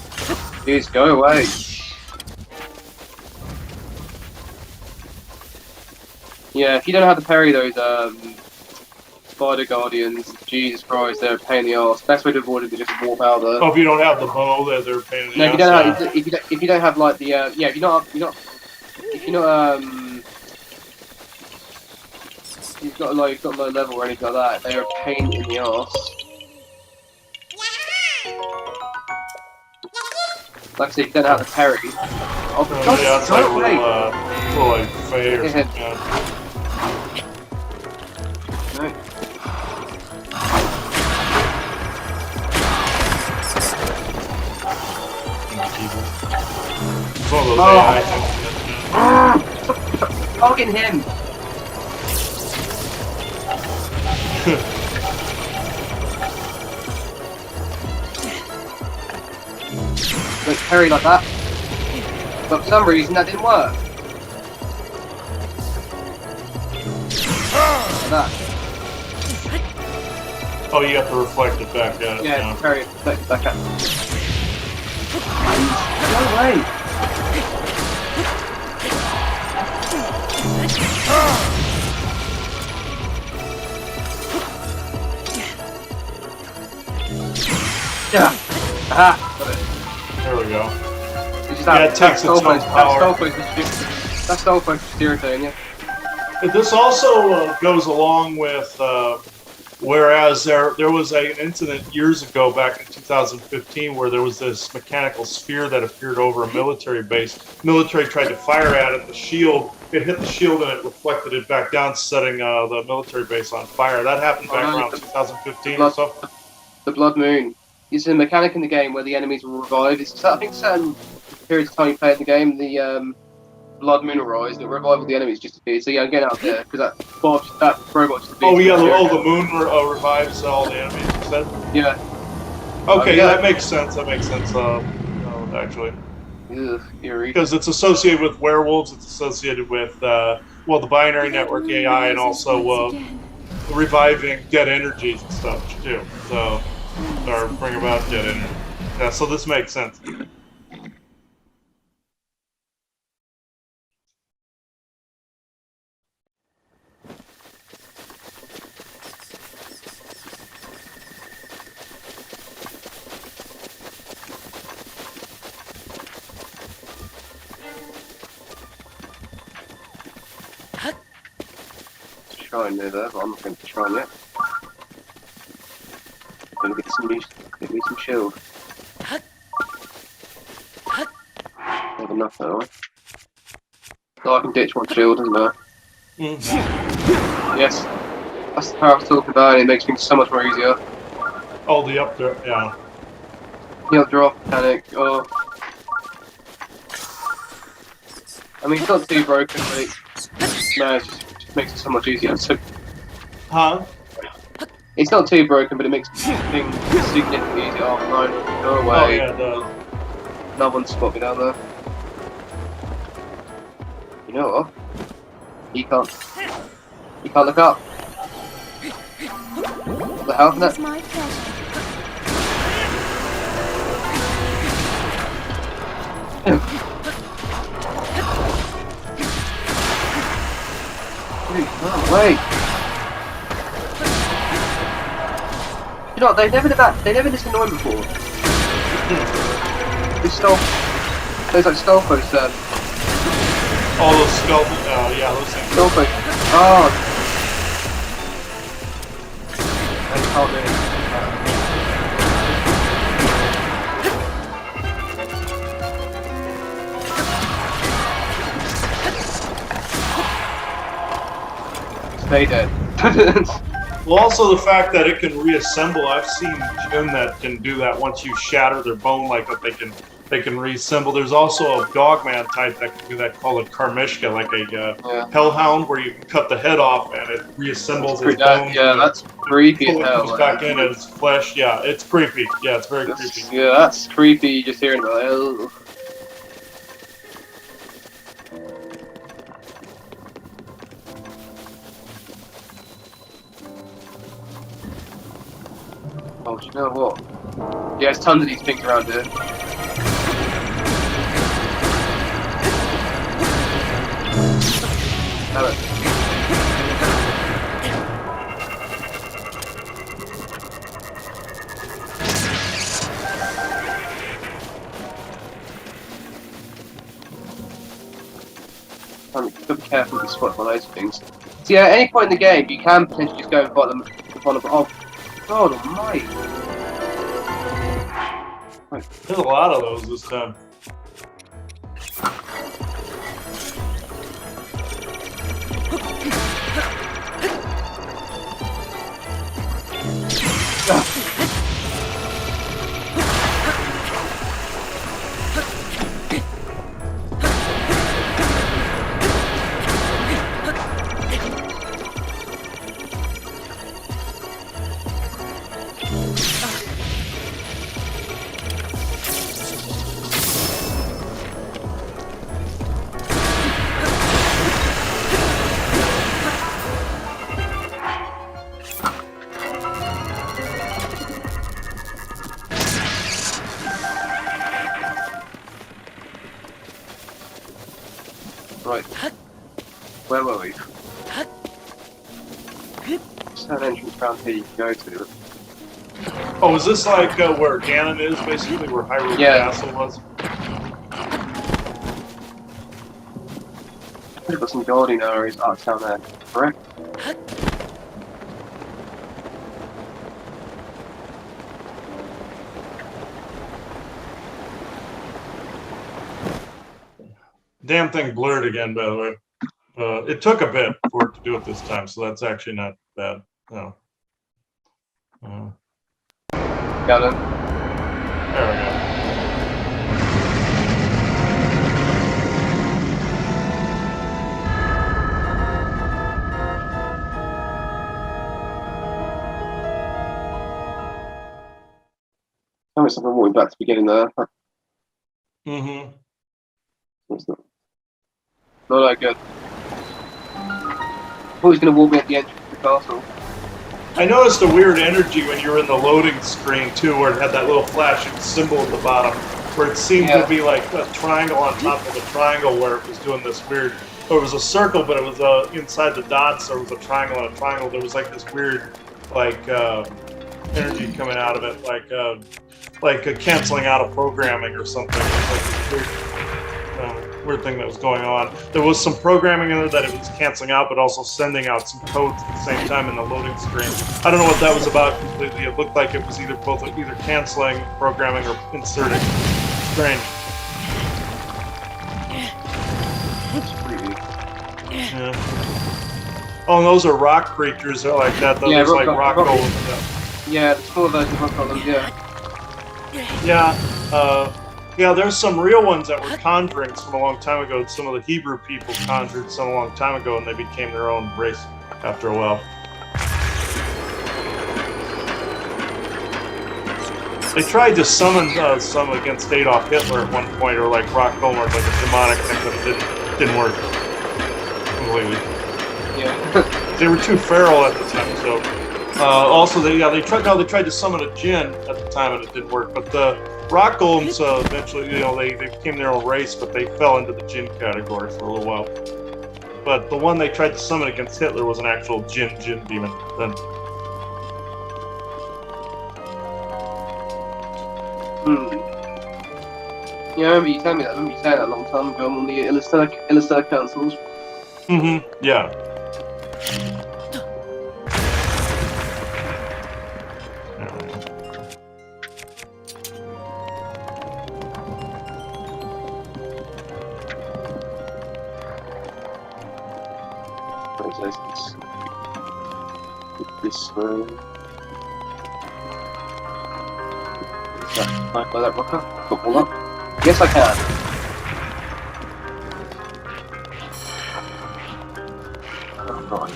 Please go away. Yeah, if you don't know how to parry those Spider Guardians, Jesus Christ, they're a pain in the arse. Best way to avoid it is just walk out there. Oh, if you don't have the bow, they're a pain in the ass. No, if you don't have like the if you've got low level or anything like that, they're a pain in the arse. Like I said, if you don't have the parry. Oh, yeah, it's like a little like fade or something. No. It's one of those AI things. Target him! Don't parry like that. But for some reason that didn't work. like that. Oh, you have to reflect it back at it. Yeah, carry it back at. No way. Yeah. Aha. Got it. There we go. It's just Yeah, it takes its own power. That stall focus is irritating, yeah. This also goes along with, whereas there was an incident years ago, back in 2015, where there was this mechanical sphere that appeared over a military base. Military tried to fire at it. It hit the shield and it reflected it back down, setting the military base on fire. That happened back around 2015 or so. The Blood Moon. It's a mechanic in the game where the enemies will revive. I think certain periods of time you play in the game, the Blood Moon will rise, the revival of the enemies just appears. So yeah, I'm getting out there because that robot just appears. Oh yeah, the moon revives all the enemies. You said? Yeah. Okay, yeah, that makes sense. That makes sense. Actually, because it's associated with werewolves. It's associated with the binary network AI, and also reviving dead energies and stuff too. So, or bring about dead energy. Yeah. So this makes sense. Shrine near there, but I'm not going to shrine yet. I'm going to get me some shield. Have enough now. So I can ditch one shield, isn't there? Yes. That's the power I was talking about, and it makes things so much more easier. Oh, the up there, yeah. He'll drop, panic, oh. I mean, it's not too broken, but it just makes it so much easier. So, Huh? it's not too broken, but it makes things significantly easier. Oh no, go away. Oh yeah, the... No one spot me down there. You know what? He can't look up. What the hell is that? It's my pleasure. Oh, wait. You know what, they've never this annoying before. There's like stealth posts there. All those stealth, yeah, those things. Stealth posts. Oh. I can't do it. Stay dead. Well, also the fact that it can reassemble. I've seen Jim that can do that once you shatter their bone, like that they can reassemble. There's also a dogman type that can do that called a karmishka, like a hellhound, where you can cut the head off and it reassembles his bones. Yeah, that's creepy as hell. Pull back in its flesh. Yeah, it's creepy. Yeah, it's very creepy. Yeah, that's creepy just hearing about it. Oh, do you know what? Yeah, there's tons of these things around here. Damn it. Be careful with spot one of those things. So yeah, at any point in the game, you can potentially just go and fight them. Oh, God almighty. There's a lot of those this time. Where were we? There's an entrance around here you can go to. Oh, is this like where Ganon is, basically, where Hyrule Yeah. Castle was? We've got some guardian areas out of town there, correct? Damn thing blurred again, by the way. It took a bit for it to do it this time, so that's actually not bad. No. Got it. There we go. Tell me something more back to the beginning there. Mm-hmm. It's not that good. Oh, he's going to walk me at the entrance of the castle. I noticed a weird energy when you were in the loading screen, too, where it had that little flashing symbol at the bottom, where it seemed to be like a triangle on top of a triangle where it was doing this weird... Or it was a circle, but it was inside the dots, there was a triangle and a triangle. There was like this weird, like, energy coming out of it, like canceling out of programming or something. It was like this weird thing that was going on. There was some programming in there that it was canceling out, but also sending out some codes at the same time in the loading screen. I don't know what that was about completely. It looked like it was either canceling programming or inserting. Strange. Yeah. Oh, and those are rock creatures. They're like that. Those like rock golems. Yeah, the smaller version of rock golems. Yeah. Yeah, there's some real ones that were conjurings from a long time ago. Some of the Hebrew people conjured some a long time ago, and they became their own race after a while. They tried to summon some against Adolf Hitler at one point, or like rock golem, or like a demonic thing, but it didn't work completely. Yeah. They were too feral at the time, so. Also, they tried to summon a djinn at the time, and it didn't work. But the rock golems eventually, they became their own race, but they fell into the djinn category for a little while. But the one they tried to summon against Hitler was an actual djinn demon. Then. Yeah, I remember you telling me that. I remember you saying that a long time ago on the Illustrator Councils. Mm-hmm. Yeah. This way. Can I play that rocker? Football up? Yes, I can. Oh, God.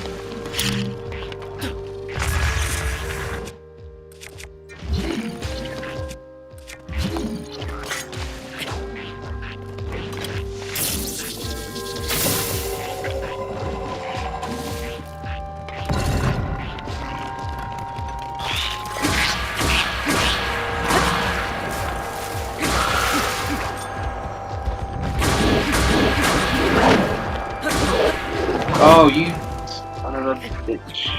Oh, you son of a bitch.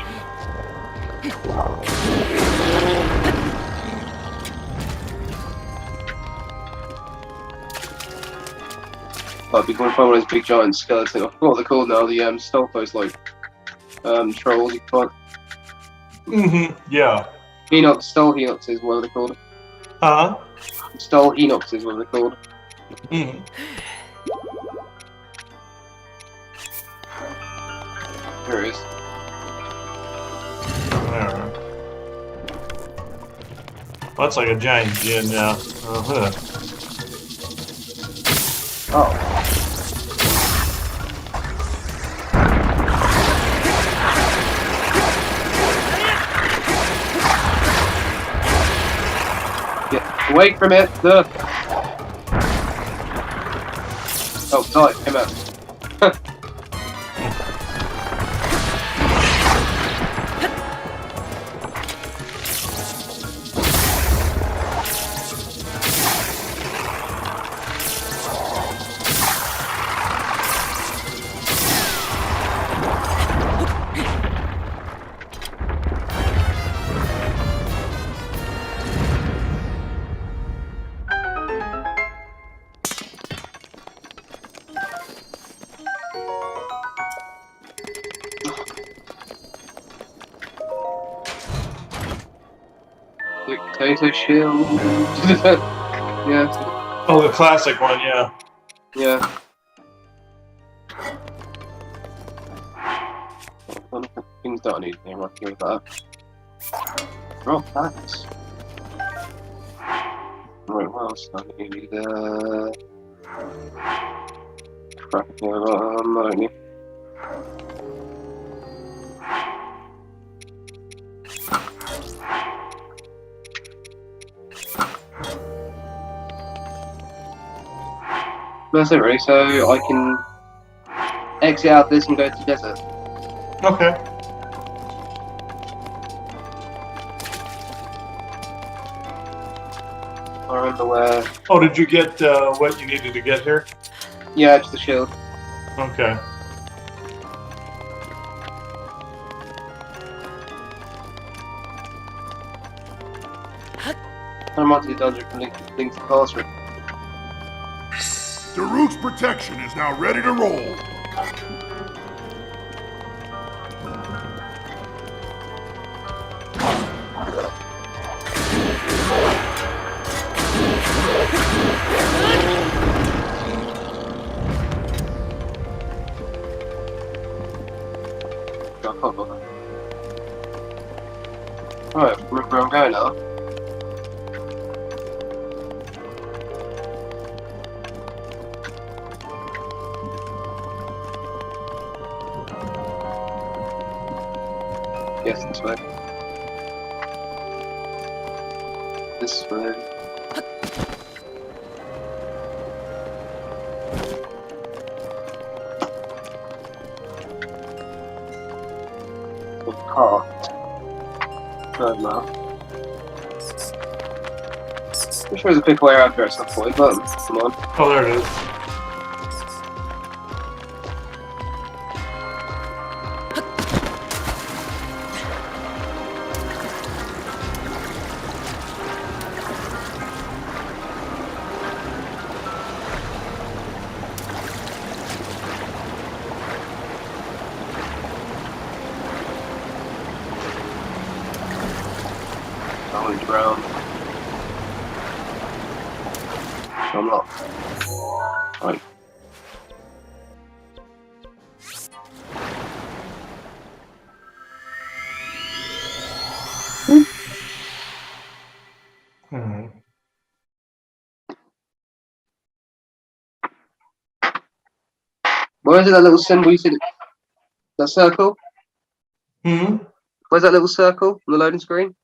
I'd be going to find one of those big giant skeletons. I forgot what they're called now, the Stolfos, like, trolls you fight. Mm-hmm. Yeah. Stolhenox is what they're called. Huh? Stolhenox is what they're called. Mm-hmm. There it is. Alright. Well, that's like a giant djinn now. Uh-huh. Oh. Get away from it! Oh, sorry, come out. Dictator shield. Yeah. Oh, the classic one, yeah. Yeah. Things don't need anything right here with that. Oh, thanks. Right, what else do I need? Crap, I don't need. That's it, really. So I can exit out this and go to the desert. Okay. I remember where. Oh, did you get what you needed to get here? Yeah, it's the shield. Okay. I'm on to the dungeon from Link to Castle. Daruk's protection is now ready to roll. Alright, remember where I'm going now? Yes, this way. This way. The car. Third now. I'm sure there's a quick way out there at some point, but come on. Oh, there it is. Orange brown. I'm not. Right. Hmm. Where is it, that little symbol you see? That circle? Hmm. Where's that little circle on the loading screen?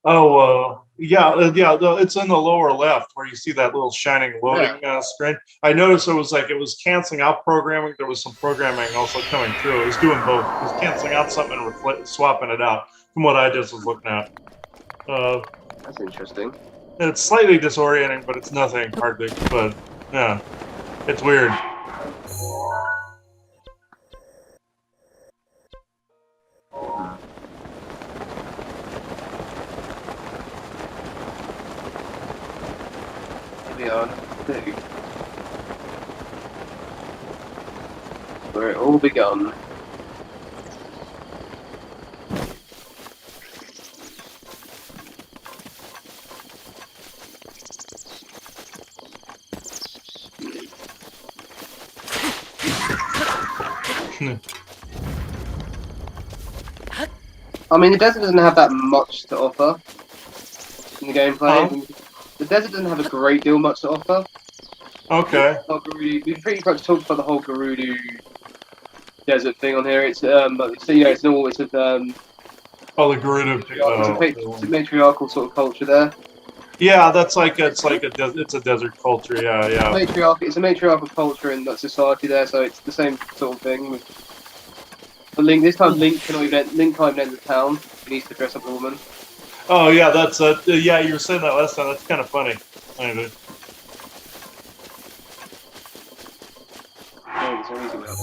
Oh, yeah. It's in the lower left where you see that little shining loading screen. I noticed it was canceling out programming. There was some programming also coming through. It was doing both. It was canceling out something and swapping it out from what I just was looking at. That's interesting. It's slightly disorienting, but it's nothing hardly. But yeah, it's weird. Here we are. Where it all begun. I mean, the desert doesn't have that much to offer in the gameplay. Oh. The desert doesn't have a great deal much to offer. Okay. We've pretty much talked about the whole Gerudo desert thing on here. It's it's normal. It's a Oh, the Gerudo. it's a matriarchal sort of culture there. Yeah, it's a desert culture. Yeah. It's a matriarchal culture in that society there, so it's the same sort of thing. But Link, this time Link can't even enter the town. He needs to dress up a woman. Oh yeah, that's yeah. You were saying that last time. That's kind of funny. Anyway. Oh, there's no reason to have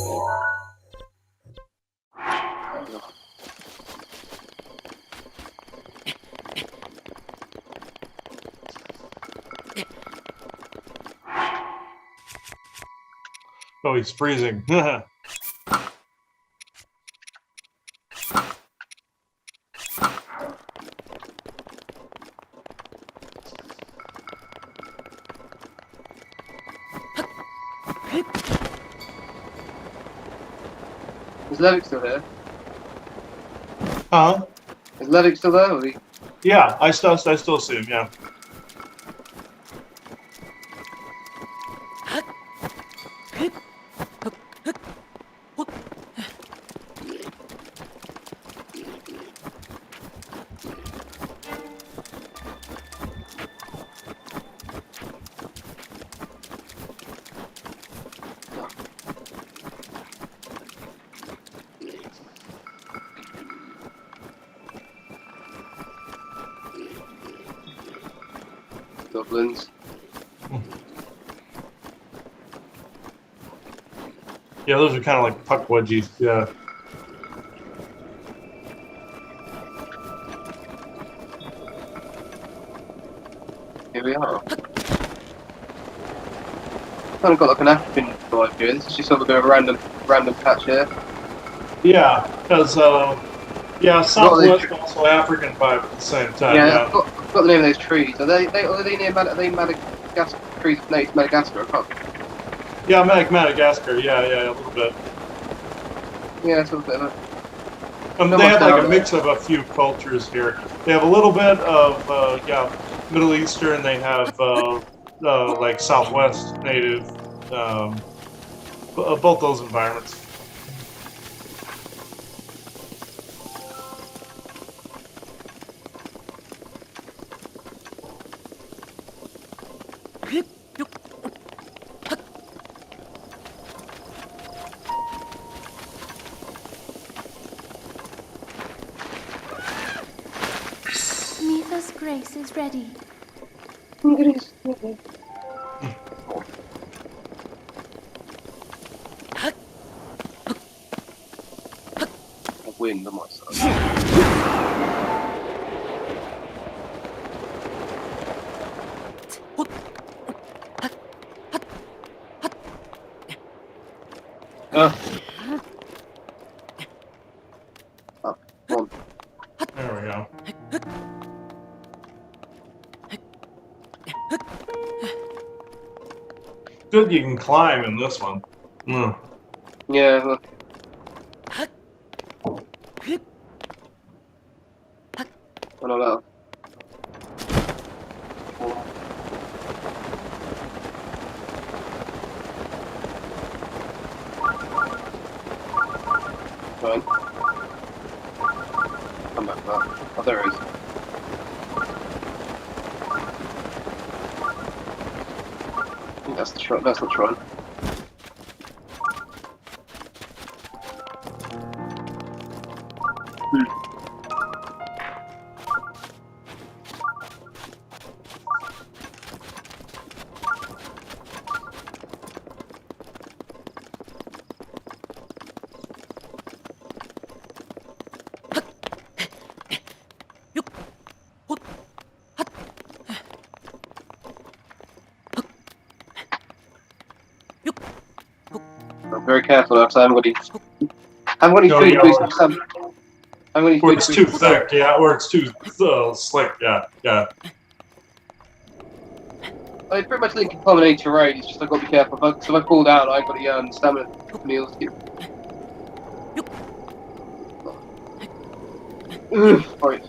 Oh, he's freezing. Is Levick still here? Huh? Is Levick still there? Or is he... Yeah, I still see him. Yeah. Goblins. Yeah, those are kind of like puck wedgies. Yeah. Here we are. Kind of got like an African vibe here. This is just sort of a bit of a random patch here. Yeah, because yeah, Southwest also African vibe at the same time. Yeah, Yeah. I've got the name of those trees. Are they near are they Madagascar trees native to Madagascar? I can't. Yeah, Madagascar. Yeah, a little bit. Yeah, it's a little bit of a. They have like a mix of a few cultures here. They have a little bit of Middle Eastern. They have like Southwest native. Both those environments. Mitha's grace is ready. A wind on my side. Oh, come on. There we go. Good, you can climb in this one. Mm. Yeah, look. I don't know. Fine. Come back back. Oh, there it is. I think that's the shrine. That's the shrine. I'm very careful because I haven't got any No, food yeah, boost. or- I haven't got any Or food it's boost. too thick, yeah, or it's too slick, yeah. I pretty much link contaminated terrain. It's just I've got to be careful. If I fall down, I've got the stamina meals to keep. Right.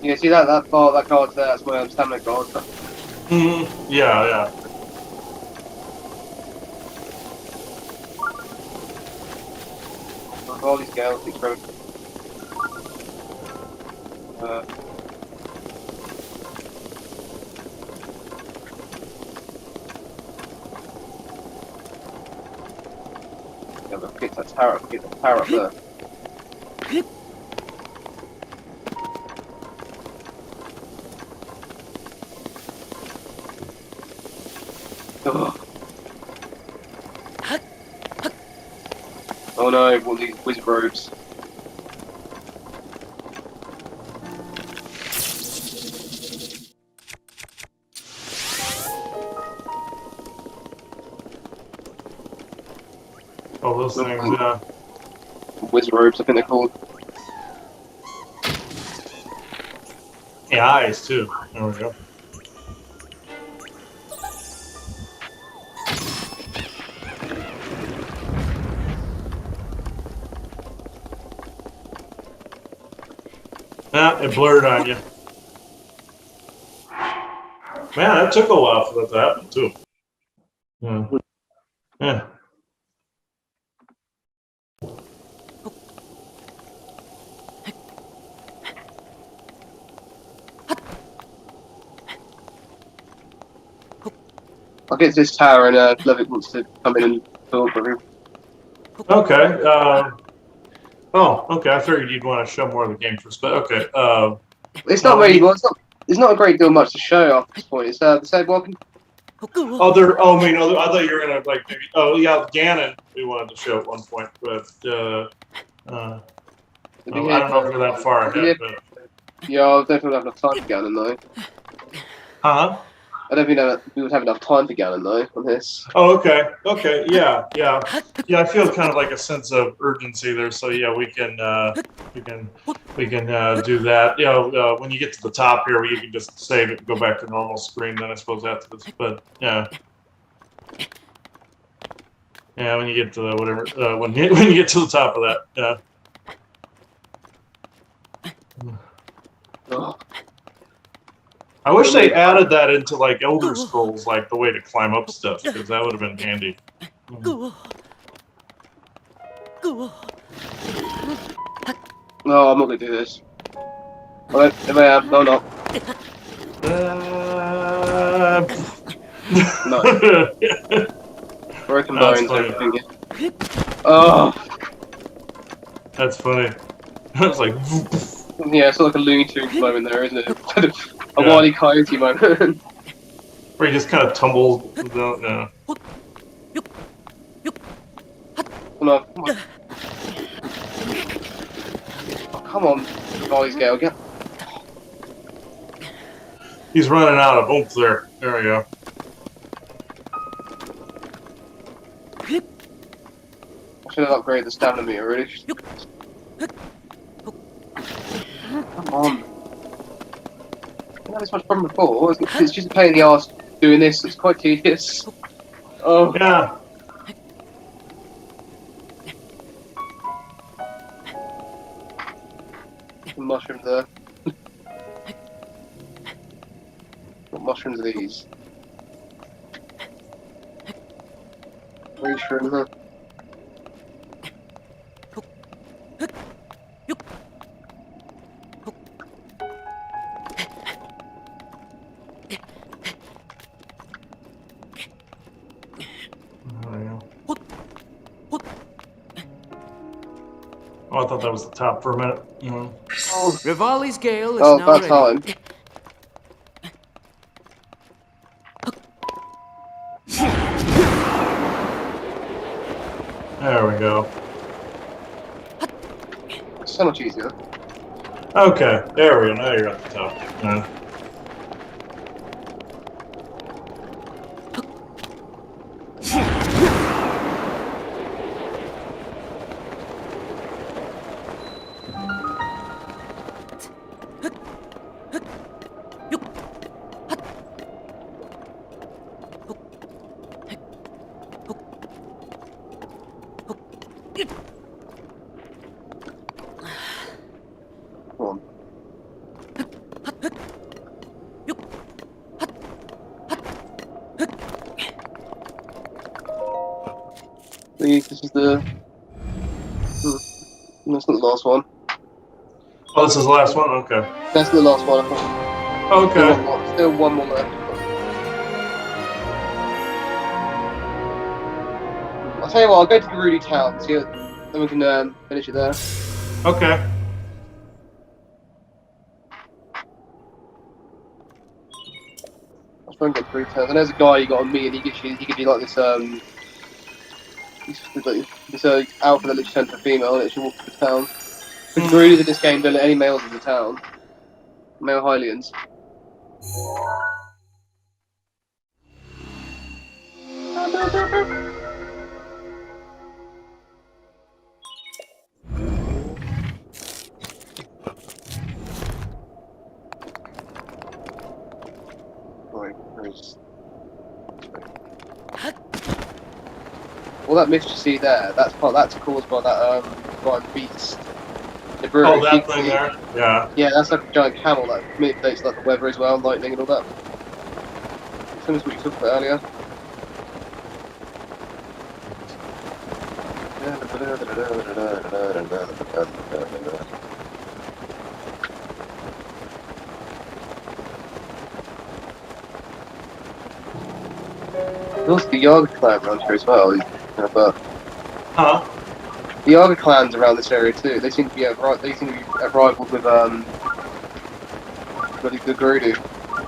Yeah, see that card's there. That's my stamina card. Yeah. All these girls, these roads. Yeah, but get that tower up there. Ugh. Oh no, one of these wizard robes. Oh, those things, yeah. Wizard robes, I think they're called. Yeah, eyes, too. There we go. Ah, it blurred on you. Man, that took a while for that to happen too. Yeah. Yeah. I'll get to this tower and Levitt wants to come in and talk with him. Okay. Okay. I figured you'd want to show more of the game first, but okay. It's not really. Well, it's not a great deal much to show at this point. It's the same welcome. Other. Oh, I mean, I thought you were gonna like maybe. Oh, yeah, Ganon. We wanted to show at one point, but I don't know if we're that far ahead. But Yeah, I don't think we'll have enough time for Ganon though. huh? I don't think we would have enough time for Ganon though on this. Oh, okay. Okay. Yeah. Yeah. Yeah. I feel kind of like a sense of urgency there. So yeah, we can do that. You know, when you get to the top here, you can just save it and go back to normal screen. Then I suppose after this, but yeah. Yeah, when you get to the whatever, when you get to the top of that, Oh. I wish they added that into like Elder Scrolls, like the way to climb up stuff, because that would have been handy. No, I'm not gonna do this. Alright, if I am, no, no. No. Broken bones, everything. Oh. That's funny. It's like. Yeah, it's like a Looney Tunes moment there, isn't it? A Wile E. Coyote moment. Where he just kind of tumbles down. Yeah. No, come on. Oh, come on, guys, Gale, get. He's running out of oomph there. There we go. I should have upgraded the stamina meter, really. Come on. I had this much problem before. It's just a pain in the arse doing this. It's quite tedious. Oh. Yeah. Some mushrooms there. What mushrooms are these? Mushroom, huh? Oh, I thought that was the top for a minute. Oh. Rivali's gale is Oh, now about ready. time. There we go. So much easier. Okay, there we go. Now you're at the top. Yeah. Come on. This is the. That's not the last one. Oh, this is the last one? Okay. That's the last one. Okay. Still one more left. I'll tell you what, I'll go to the Rudy Town, see it, then we can finish it there. Okay. I'll try and get 3 turns. And there's a guy you got on me, and he gives you like this this outfit that looks sent for female, and it should walk to the town. It's really that this game don't let any males in the town. Male Hylians. All that mist you see there, that's caused by that giant beast. The brewery. Oh, that thing there? Yeah. Yeah, that's like a giant camel that manipulates like the weather as well, lightning and all that. Similar to what you talked about earlier. There's also the Yaga clan around here as well. But Huh? the Yaga clans around this area too. They seem to be rivaled with the Gerudo.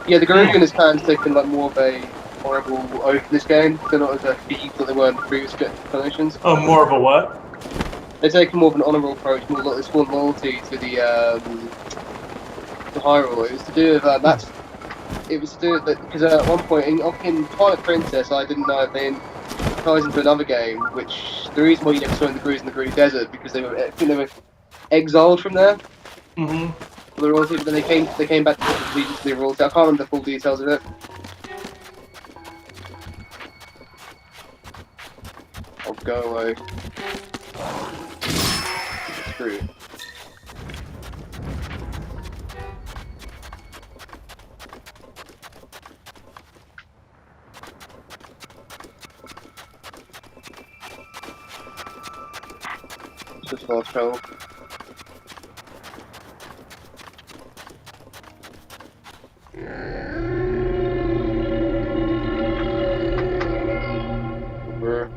Yeah, the Gerudo and his clan's taken like more of a horrible oath in this game. They're not as thieves that they were in the previous explanations. Oh, more of a what? They're taking more of an honourable approach, more like they spawn loyalty to the Hyrule. It was to do with it was to do with because at one point in Twilight Princess, I didn't know if they ties into another game, which the reason why you never saw in the Gerudo Desert because I think they were exiled from there. Mm-hmm. For the royalty, but then they came back to the royalty. I can't remember the full details of it. Oh, go away. Screw. Just lost health. Over.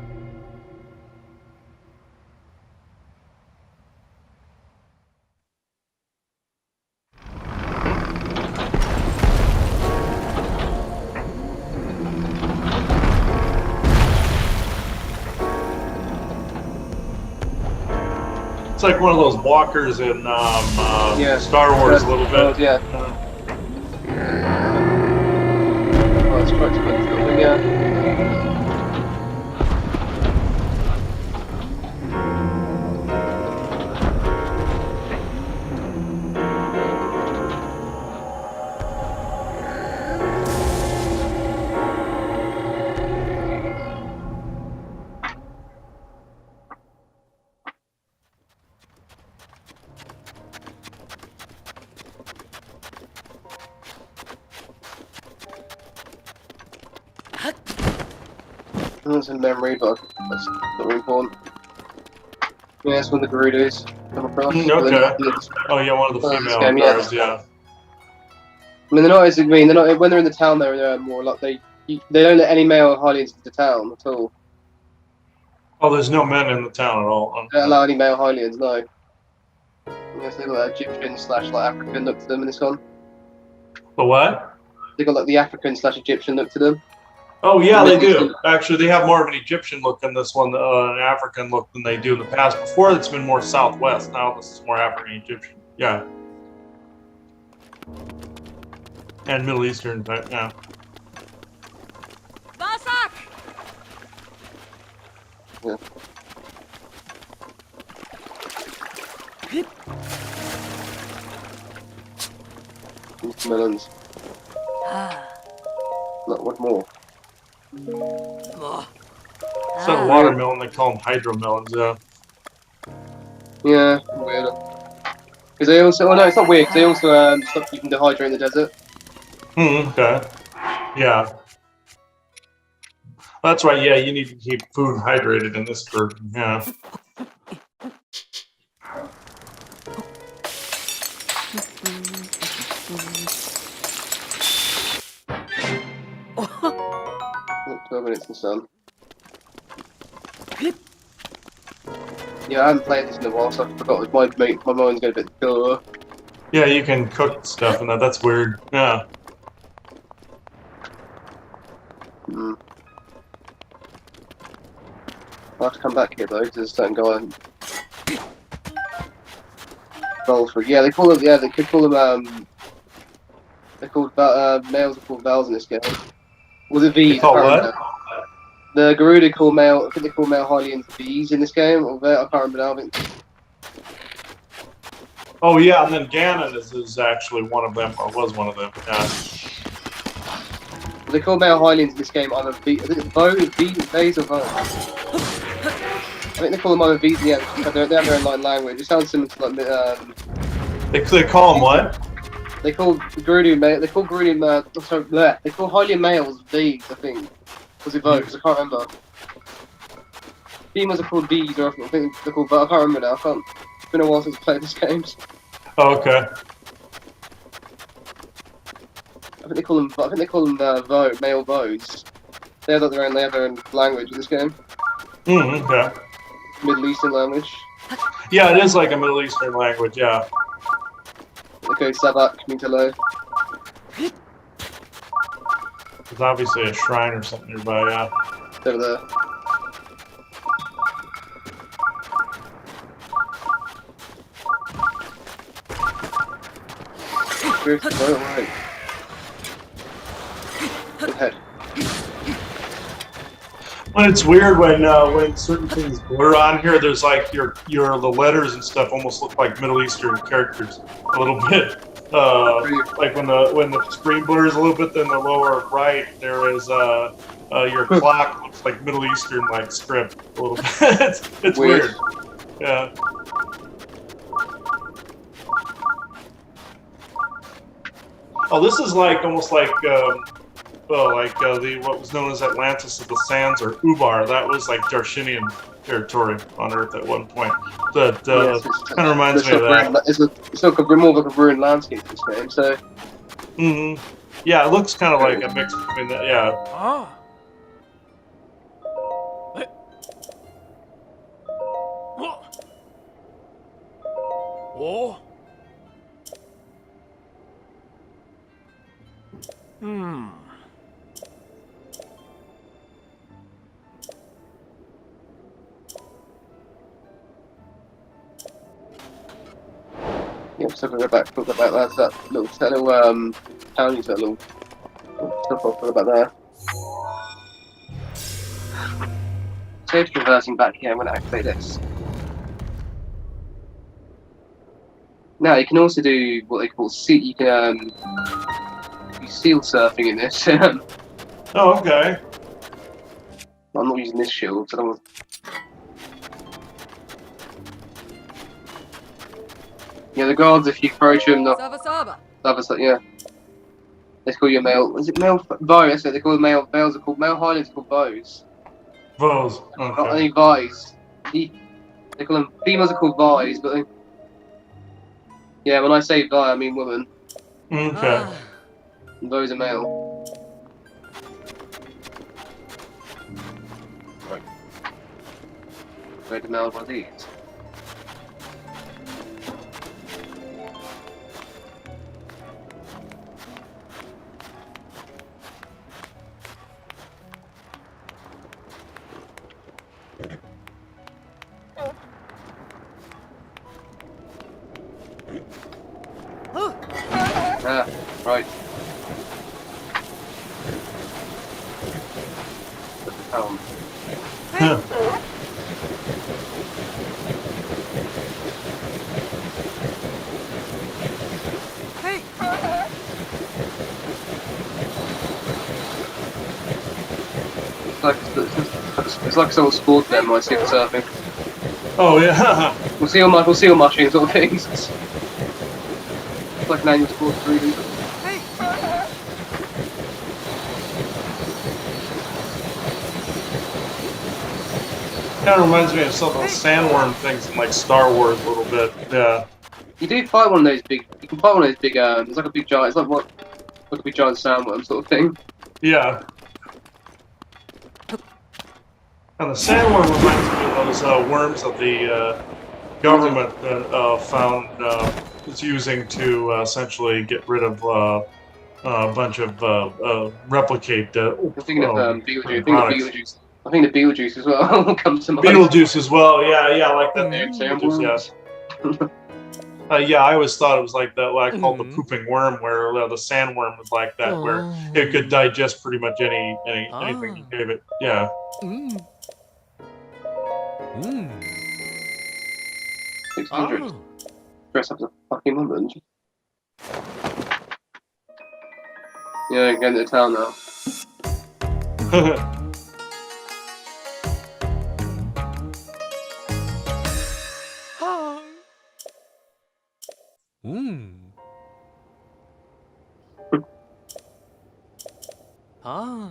It's like one of those walkers in Yeah. Star Wars a little bit. Yeah. Oh, let's try to put the building, yeah. That's in memory, but that's not really important. Yeah, that's one of the Gerudos come across. Okay. Oh yeah, one of the This female game, guards, yeah. I mean, they're not as I mean, they're not when they're in the town. They're more like they don't let any male Hylians into the town at all. Oh, there's no men in the town at all. They don't allow any male Hylians, no. Yes, they got that Egyptian / like African look to them in this one. The what? They got like the African / Egyptian look to them. Oh yeah, they do. Actually, they have more of an Egyptian look in this one, an African look than they do in the past. Before, it's been more Southwest. Now this is more African Egyptian. Yeah. And Middle Eastern, but yeah. Yeah. Melons. Look, what more? It's not watermelon, they call them hydromelons, yeah. Yeah, weird. Because they also, oh no, it's not weird, because they also stop you from dehydrating in the desert. Okay. Yeah. That's right, yeah, you need to keep food hydrated in this version, yeah. Look, 12 minutes in the sun. Yeah, I haven't played this in a while, so I forgot my mind's going a bit duh. Yeah, you can cook stuff and that's weird, yeah. Hmm. I'll have to come back here though, because there's a certain guy. Belfry. Yeah, they call them. Yeah, they could call them. They're called males are called vowels in this game. Was it V's? Call what? The Gerudo call male. I think they call male Hylians V's in this game. Or I can't remember now. I think. Oh yeah, and then Ganon is actually one of them, or was one of them. Yeah. They call male Hylians in this game either V. Is it V's or V's or V's? think they call them either V. Yeah, they have their own language. It sounds similar to like They call them what? they call Gerudo male. They call Gerudo sorry, bleh. They call Hylian males V's, I think. Was it Vogues? I can't remember. Females are called V's, or I think they're called. But I can't remember now. It's been a while since I played this game. Oh, okay. I think they call them male Vogues. They have their own language in this game. Okay. Middle Eastern language. Yeah, it is like a Middle Eastern language. Yeah. Okay, Sabak, Mitalo. There's obviously a shrine or something nearby. Yeah. It's over there. Drift, go right. Good head. Well, it's weird when certain things blur on here. There's like the letters and stuff almost look like Middle Eastern characters a little bit. Like when the screen blurs a little bit, then the lower right there is your clock looks like Middle Eastern like script a little bit. it's weird. Yeah. Oh, this is like almost like. What was known as Atlantis of the Sands or Ubar. That was like Darshinian territory on Earth at one point. That kind of reminds me of that. It's like more of like a ruined landscape this game. So. Yeah, it looks kind of like a mix between that. Yeah. Ah. Oh. Yeah, so we'll go back that little town you said, little stuff I'll put about there. Save conversing back here, I'm going to activate this. Now, you can also do what they call you can do seal surfing in this. Oh, okay. I'm not using this shield, so I don't want. Yeah, the guards, if you approach them, yeah. Let's call you a male. Is it male bow? That's what they call male. Males are called male Highlands are called bows. Bows. Not Okay. only vies. They call them females are called vies, but yeah, when I say vi, I mean woman. Okay. And bows are male. Right. Go to male one of these. Ah, right. It's like some sport then when I see it surfing. Oh yeah. We'll see all mushing sort of things. It's like an annual sport for reading. Kind of reminds me of some of those sandworm things in like Star Wars a little bit. Yeah. You do fight one of those big. You can fight one of those big. It's like a big giant. It's like a big giant sandworm sort of thing. Yeah. And the sandworm reminds me of those worms that the government found was using to essentially get rid of a bunch of replicate. I'm thinking of Beetlejuice. I think the Beetlejuice as well comes to mind. Beetlejuice as well. Yeah, like that. Sandworms. Yeah, I always thought it was like that. What I called the pooping worm, where the sandworm was like that, where it could digest pretty much anything you gave it. Yeah. 600. Dress up as a fucking woman. Yeah, going to the town now. Mmm. Ah.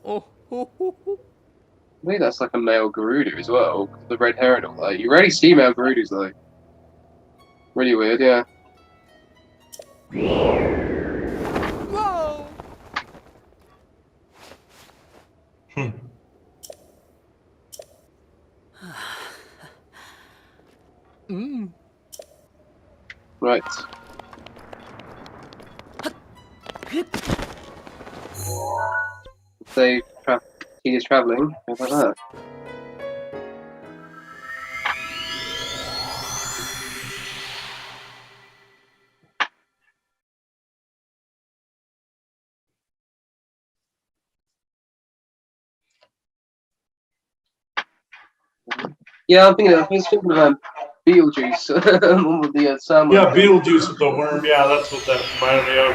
Oh, ho, ho, ho. I think that's like a male Gerudo as well. The red hair and all that. You rarely see male Gerudos though. Really weird, yeah. Whoa! Hmm. Mmm. Right. Save tedious travelling. How about that? Yeah, I was thinking of Beetlejuice, one with the salmon. Yeah, Beetlejuice with the worm. Yeah, that's what that reminded me of.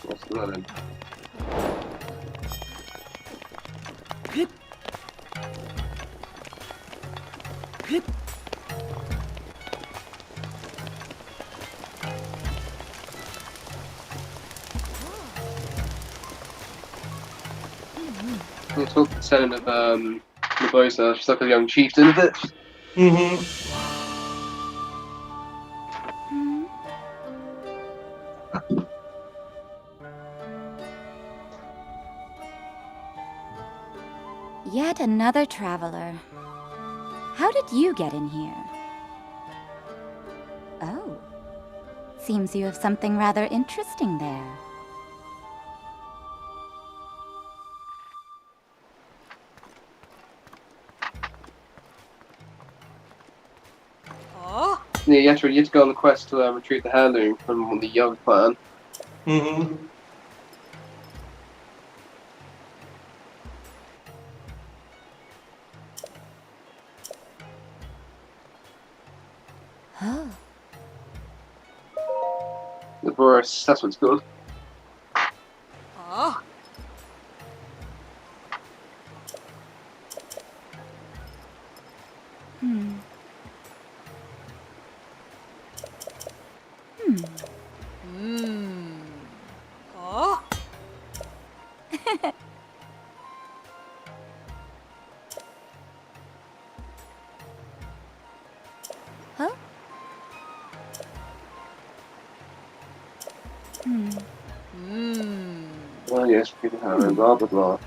What's the other? We'll talk the selling of Nabosa. She's like a young chieftain of it. Mm-hmm. Yet another traveler. How did you get in here? Oh. Seems you have something rather interesting there. Yeah, you have to go on the quest to retrieve the heirloom from the Young clan. Mm-hmm. Oh. The Boris, that's what's called. Ah. Hmm. Mmm. Ah. Huh? Hmm. Mmm. Oh yes, retrieve the heirloom, blah blah blah.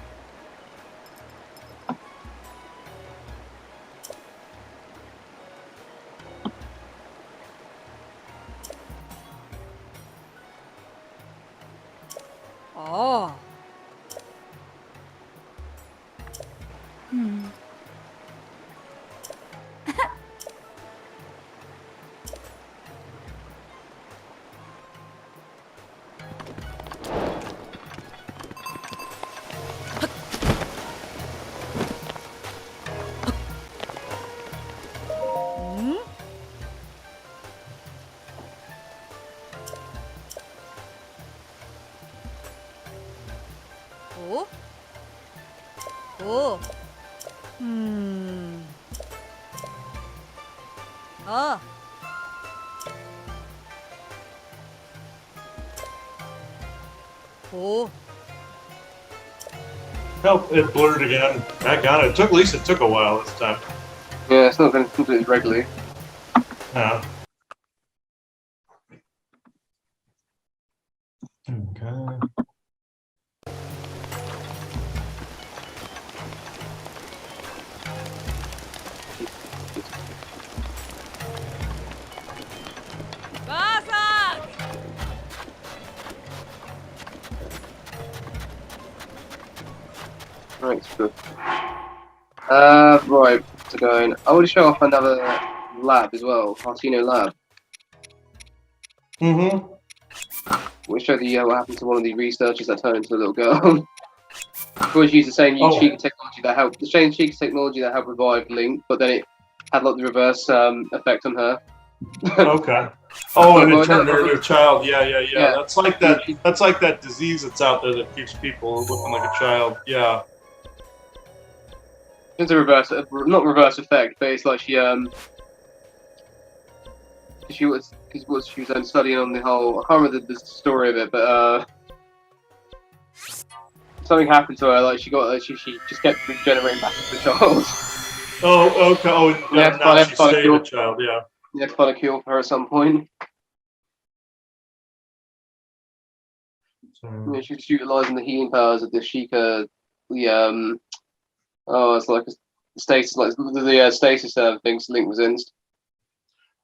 Ah. Hmm. Oh. Oh. Hmm. Ah. Oh. Help! It blurred again. Back on it. At least it took a while this time. Yeah, it's not going to completely regularly. Yeah. Okay. Right, good. Right, so going. I want to show off another lab as well, Artino lab. Mm-hmm. We'll show the what happened to one of the researchers that turned into a little girl. Always used the same Sheikah technology that helped revive Link, but then it had like the reverse effect on her. Okay. Oh, and it Well, turned her into a child. Yeah. Yeah. That's like that. That's like that disease that's out there that keeps people looking like a child. Yeah. It's a reverse, not reverse effect, but it's like she was then studying on the whole. I can't remember the story of it, but something happened to her. Like she just kept regenerating back into a child. Oh, okay. Oh, and Yeah, now she stayed a child. Yeah. You had to find a cure for her at some point. Yeah, she was utilizing the healing powers of the Sheikah. It's like a stasis, like the stasis things Link was in.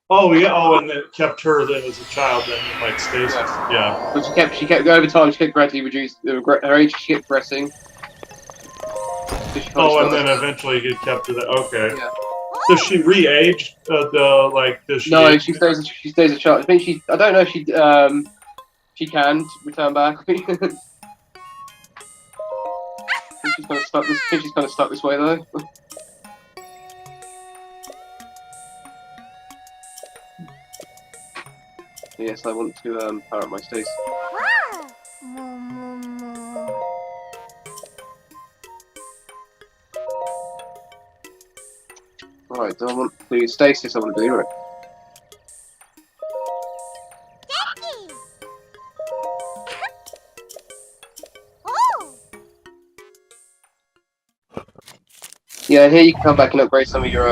Oh yeah. Oh, and it kept her then as a child, then in like stasis. Yeah. But she kept over time. She kept gradually reduced her age. She kept progressing. Oh, and then eventually it kept to that. Okay. Yeah. Does she re-age? Does she? No, she stays a child. I think she. I don't know if she can return back. I think she's kind of stuck. I think she's kind of stuck this way though. Yes, I want to power up my stasis. Alright, do I want to do stasis? I want to do it. Yeah, here you can come back and upgrade some of your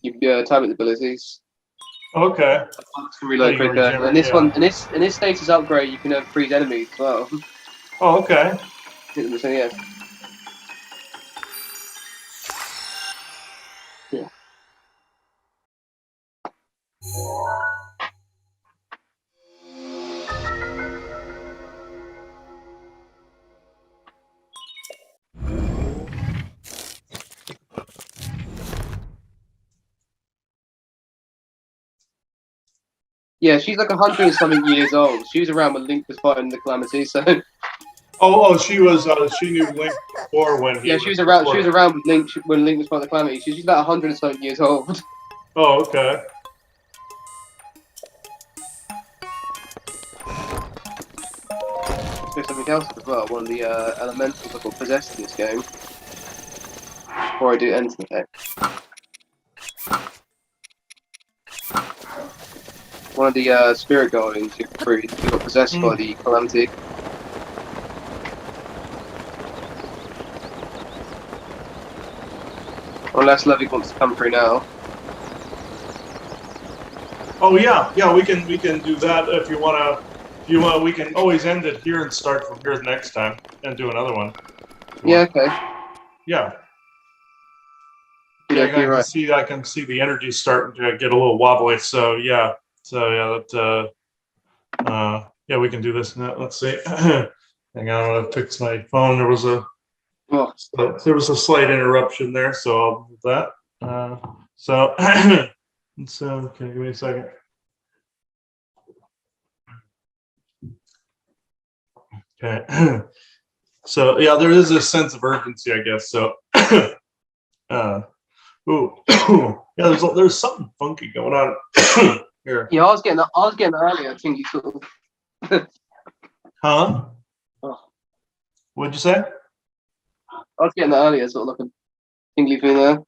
your tablet abilities. Okay. Can reload quicker. And this one, in this status upgrade, you can freeze enemies as well. Oh, okay. So yeah. Yeah. Yeah, she's like 100 and something years old. She was around when Link was fighting the Calamity, so. She was. She knew Link before when he. Yeah, she was around. She was around with Link when Link was fighting the Calamity. She's about 100 and something years old. Oh, okay. There's something else as well. One of the elementals I got possessed in this game. Before I do anything. One of the spirit guardians you got possessed by the Calamity. Unless Levy wants to come through now. Oh yeah, we can do that if you wanna. If you want, we can always end it here and start from here next time and do another one. Yeah. Okay. Yeah. Yeah, I can see the energy starting to get a little wobbly. So yeah. We can do this now. Let's see. Hang on, I'm gonna fix my phone. There was a slight interruption there, so I'll do that. Okay, give me a second. Okay. So yeah, there is a sense of urgency, I guess. So there's something funky going on here. Yeah, I was getting earlier. I think you sort of. Huh? Oh. What'd you say? I was getting that earlier, sort of like a tingly thing there.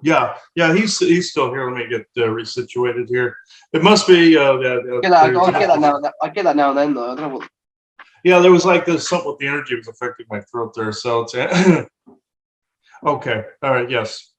Yeah, he's still here. Let me get resituated here. It must be. I get that now. I get that now and then, though. I don't know what. Yeah, there was like this something with the energy was affecting my throat there. So it's okay. All right. Yes,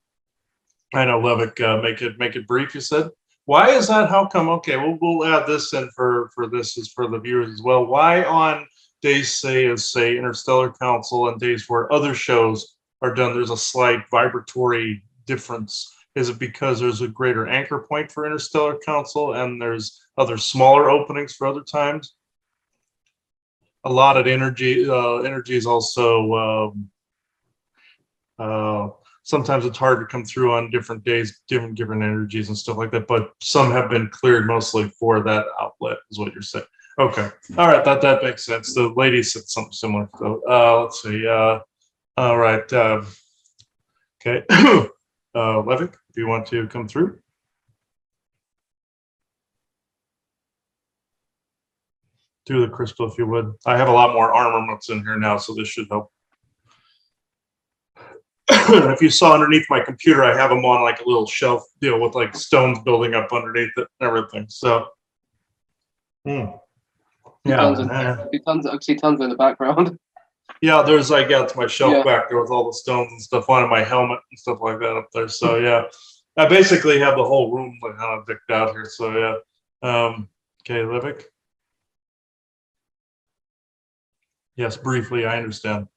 I know, Levick. Make it brief. You said. Why is that? How come? Okay, we'll add this in for this is for the viewers as well. Why on days say Interstellar Council and days where other shows are done, there's a slight vibratory difference? Is it because there's a greater anchor point for Interstellar Council and there's other smaller openings for other times? A lot of energy is also sometimes it's hard to come through on different days, different energies and stuff like that, but some have been cleared mostly for that outlet, is what you're saying. Okay. All right, that makes sense. The lady said something similar. So let's see. All right. Okay. Levick, do you want to come through? through the crystal if you would. I have a lot more armaments in here now, so this should help. If you saw underneath my computer, I have them on like a little shelf deal with like stones building up underneath it and everything. So, yeah, I see tons in the background. yeah. There's like it's my shelf Yeah. back there with all the stones and stuff on, and my helmet and stuff like that up there. So yeah, I basically have the whole room like kind of decked out here. So yeah. Okay, Livik. Yes, briefly. I understand.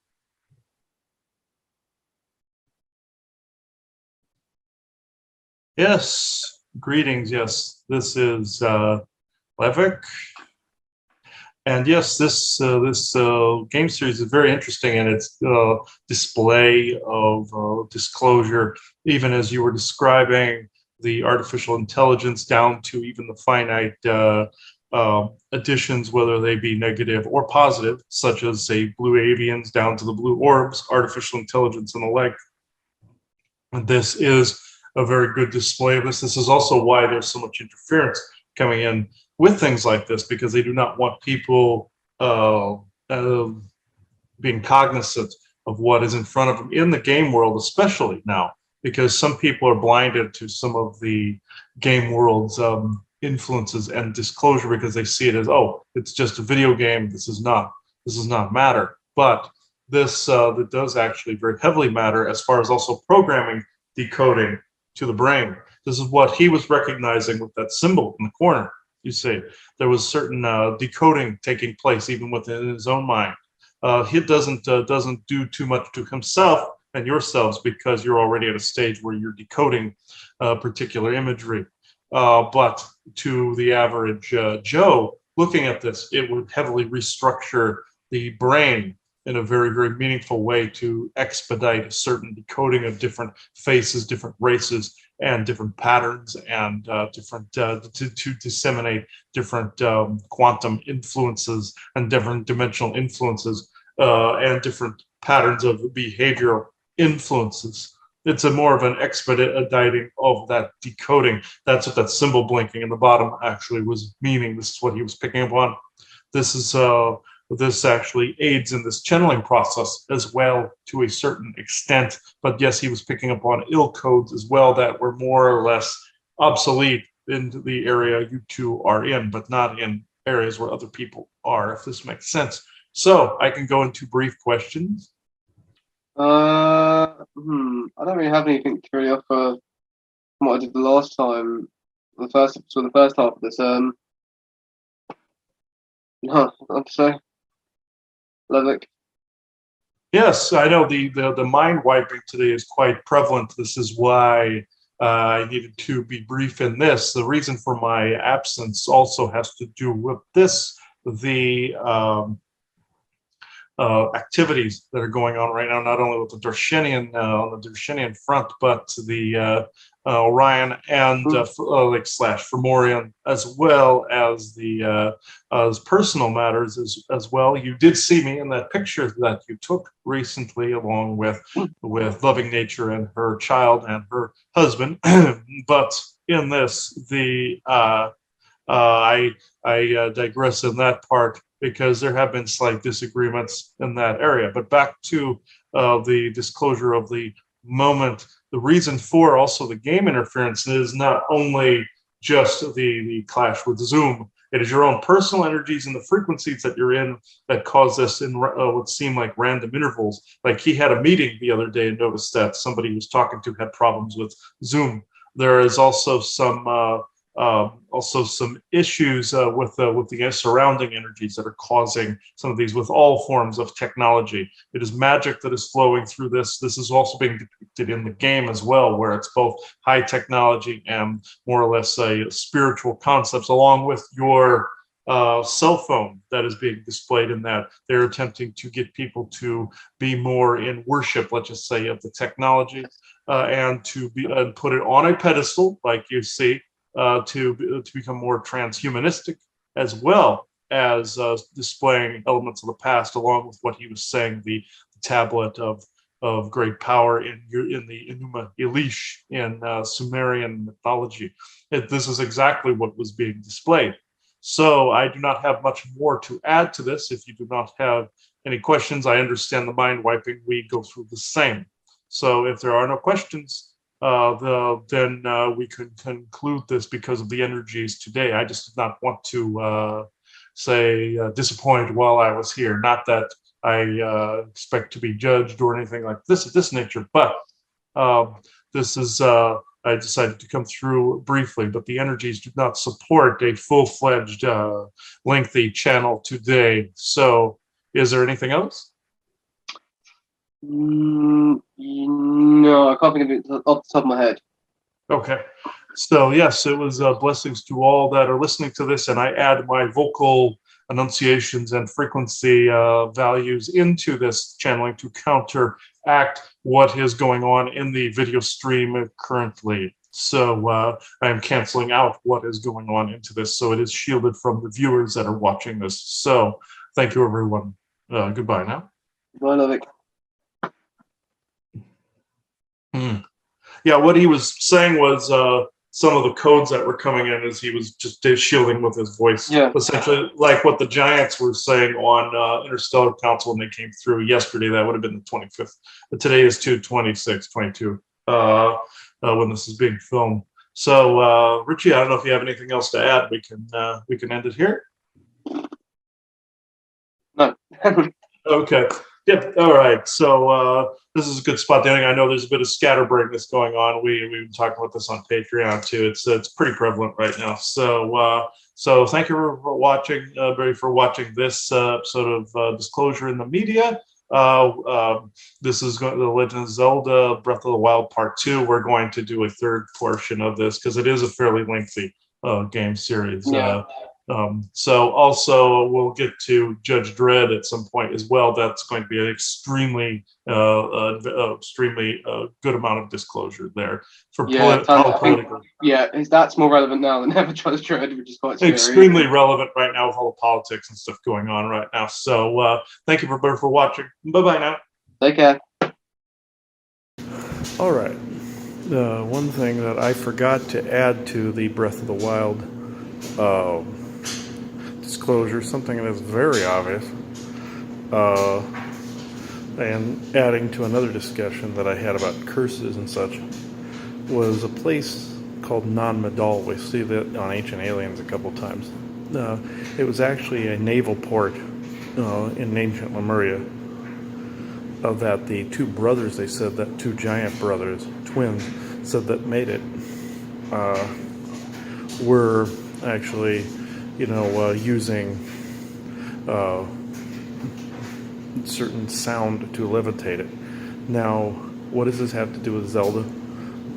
Yes, greetings. Yes, this is Levick. And yes, this game series is very interesting in its display of disclosure, even as you were describing the artificial intelligence down to even the finite additions, whether they be negative or positive, such as, say, blue avians down to the blue orbs, artificial intelligence, and the like. And this is a very good display of this. This is also why there's so much interference coming in with things like this, because they do not want people being cognizant of what is in front of them in the game world, especially now, because some people are blinded to some of the game world's influences and disclosure because they see it as, oh, it's just a video game. This is not matter. But this that does actually very heavily matter as far as also programming, decoding to the brain. This is what he was recognizing with that symbol in the corner. You see, there was certain decoding taking place even within his own mind. He doesn't do too much to himself and yourselves because you're already at a stage where you're decoding particular imagery. But to the average Joe looking at this, it would heavily restructure the brain in a very, very meaningful way to expedite a certain decoding of different faces, different races, and different patterns, and to disseminate different quantum influences and different dimensional influences and different patterns of behavioral influences. It's a more of an expediting of that decoding. That's what that symbol blinking in the bottom actually was meaning. This is what he was picking up on. This actually aids in this channeling process as well to a certain extent. But yes, he was picking up on ill codes as well that were more or less obsolete in the area you two are in, but not in areas where other people are, if this makes sense. So I can go into brief questions. I don't really have anything to really offer from what I did the last time. The first half of this. No, I'd say. Levick. Yes, I know the mind wiping today is quite prevalent. This is why I needed to be brief in this. The reason for my absence also has to do with this, the activities that are going on right now, not only with the Darshinian on the Darshinian front, but the Orion and Fomorian, as well as the as personal matters as well. You did see me in that picture that you took recently, along with Loving Nature and her child and her husband. But in this, the I digress in that part because there have been slight disagreements in that area. But back to the disclosure of the moment, the reason for also the game interference is not only just the clash with Zoom. It is your own personal energies and the frequencies that you're in that cause this in what seem like random intervals. Like he had a meeting the other day and noticed that somebody he was talking to had problems with Zoom. There is also some issues with the surrounding energies that are causing some of these with all forms of technology. It is magic that is flowing through this. This is also being depicted in the game as well, where it's both high technology and more or less spiritual concepts, along with your cell phone that is being displayed in that. They're attempting to get people to be more in worship, let's just say, of the technology and to put it on a pedestal, like you see, to become more transhumanistic, as well as displaying elements of the past, along with what he was saying, the tablet of great power in the Enuma Elish in Sumerian mythology. This is exactly what was being displayed. So I do not have much more to add to this. If you do not have any questions, I understand the mind wiping. We go through the same. So if there are no questions, then we can conclude this because of the energies today. I just did not want to disappoint while I was here. Not that I expect to be judged or anything like this of this nature, but this is I decided to come through briefly, but the energies do not support a full-fledged, lengthy channel today. So, is there anything else? No, I can't think of it off the top of my head. Okay. So, yes, it was blessings to all that are listening to this, and I add my vocal enunciations and frequency values into this channeling to counteract what is going on in the video stream currently. So I am canceling out what is going on into this, so it is shielded from the viewers that are watching this. So thank you, everyone. Goodbye now. Bye, Lovick. Yeah, what he was saying was some of the codes that were coming in as he was just shielding with his voice. Yeah. Essentially, like what the Giants were saying on Interstellar Council when they came through yesterday. That would have been the 25th. But today is 2/26/22 when this is being filmed. So, Richie, I don't know if you have anything else to add. We can end it here. No. Okay. Yep. All right. So this is a good spot to end. I know there's a bit of scatterbrain that's going on. We've been talking about this on Patreon too. It's pretty prevalent right now. So thank you for watching, Barry, for watching this episode of Disclosure in the Media. This is The Legend of Zelda: Breath of the Wild Part 2. We're going to do a third portion of this because it is a fairly lengthy game series. Yeah. So also we'll get to Judge Dredd at some point as well. That's going to be an extremely good amount of disclosure there for political. Yeah, that's more relevant now than ever Judge Dredd, which is quite scary. Extremely relevant right now with all the politics and stuff going on right now. So thank you for watching. Bye-bye now. Take care. All right. One thing that I forgot to add to the Breath of the Wild disclosure, something that is very obvious, and adding to another discussion that I had about curses and such, was a place called Non-Madal. We see that on Ancient Aliens a couple times. It was actually a naval port in ancient Lemuria that the two brothers, they said that two giant brothers, twins, said that made it, were actually using certain sound to levitate it. Now, what does this have to do with Zelda?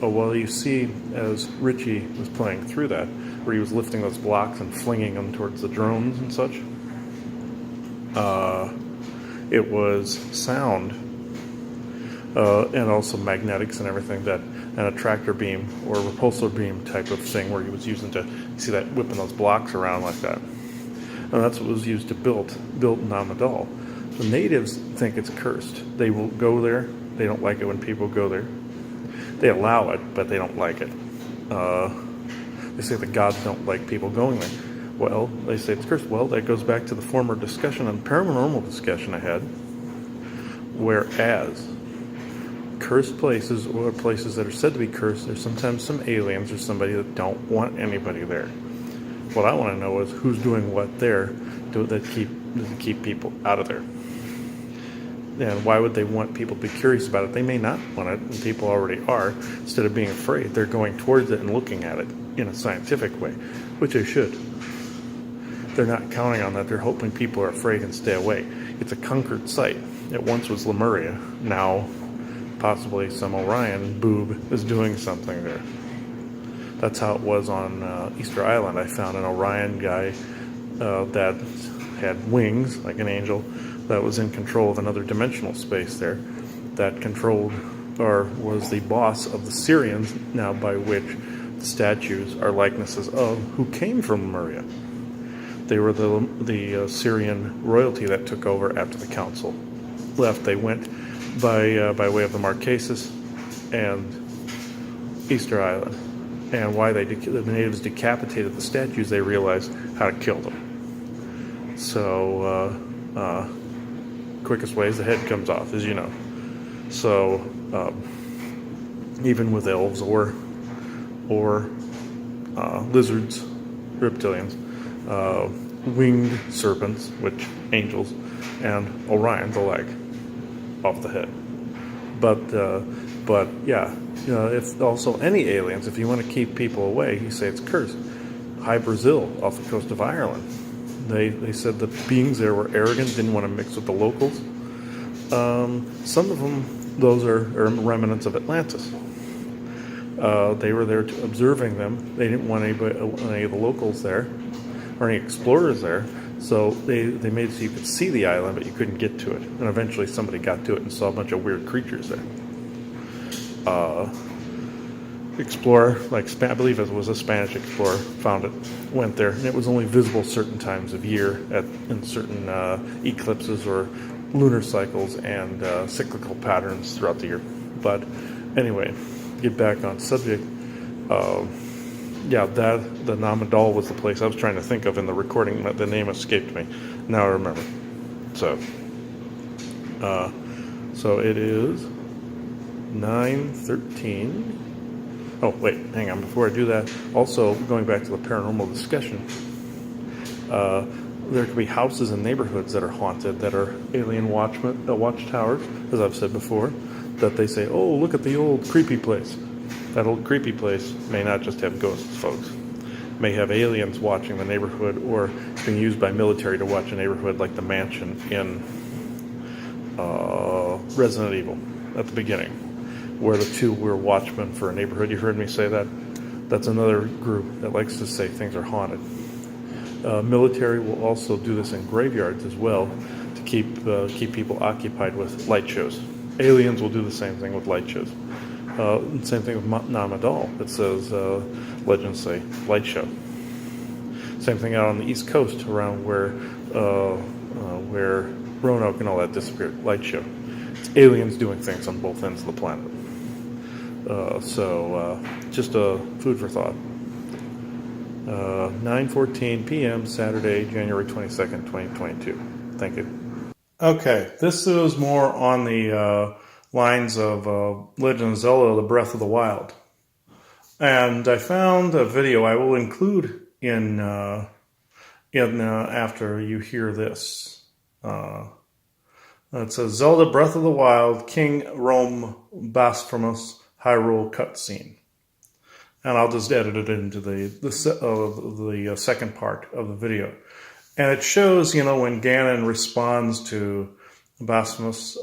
Oh, well, you see, as Richie was playing through that, where he was lifting those blocks and flinging them towards the drones and such, it was sound, and also magnetics and everything, that and a tractor beam or a repulsor beam type of thing where he was using to, you see that whipping those blocks around like that. And that's what was used to build Non-Madal. The natives think it's cursed. They will go there. They don't like it when people go there. They allow it, but they don't like it. They say the gods don't like people going there. Well, they say it's cursed. Well, that goes back to the former discussion and paranormal discussion I had, whereas cursed places, or places that are said to be cursed, there's sometimes some aliens or somebody that don't want anybody there. What I want to know is who's doing what there that keep people out of there. And why would they want people to be curious about it? They may not want it, and people already are. Instead of being afraid, they're going towards it and looking at it in a scientific way, which they should. They're not counting on that. They're hoping people are afraid and stay away. It's a conquered site. It once was Lemuria. Now, possibly some Orion boob is doing something there. That's how it was on Easter Island. I found an Orion guy that had wings, like an angel, that was in control of another dimensional space there, that controlled, or was the boss of the Syrians, now by which the statues are likenesses of, who came from Lemuria. They were the Syrian royalty that took over after the council left. They went by way of the Marquesas and Easter Island. and why the natives decapitated the statues, they realized how to kill them. So, quickest way is the head comes off, as you know. So, even with elves or lizards, reptilians, winged serpents, which angels, and Orion, the leg off the head. But yeah, if also any aliens, if you want to keep people away, you say it's cursed. High Brazil off the coast of Ireland. They said the beings there were arrogant, didn't want to mix with the locals. Some of them, those are remnants of Atlantis. They were there observing them. They didn't want any of the locals there, or any explorers there. So they made it so you could see the island, but you couldn't get to it. And eventually somebody got to it and saw a bunch of weird creatures there. Explorer, I believe it was a Spanish explorer, found it, went there, and it was only visible certain times of year in certain eclipses or lunar cycles and cyclical patterns throughout the year. But anyway, get back on subject. Yeah, the Namadal was the place I was trying to think of in the recording. The name escaped me. Now I remember. So it is 9:13. Oh, wait, hang on. Before I do that, also going back to the paranormal discussion, there could be houses and neighborhoods that are haunted, that are alien watchtowers, as I've said before, that they say, oh, look at the old creepy place. That old creepy place may not just have ghosts, folks. May have aliens watching the neighborhood, or being used by military to watch a neighborhood, like the mansion in Resident Evil at the beginning, where the two were watchmen for a neighborhood. You heard me say that? That's another group that likes to say things are haunted. Military will also do this in graveyards as well, to keep people occupied with light shows. Aliens will do the same thing with light shows. Same thing with Namadal. It says, legends say, light show. Same thing out on the East Coast, around where Roanoke and all that disappeared. Light show. It's aliens doing things on both ends of the planet. Just a food for thought. 9:14 p.m. Saturday, January 22nd, 2022. Thank you. Okay, this is more on the lines of Legend of Zelda: The Breath of the Wild. And I found a video I will include in after you hear this. It says Zelda: Breath of the Wild, King Rome Blasphemous Hyrule cutscene. And I'll just edit it into the second part of the video. And it shows, when Ganon responds to Blasphemous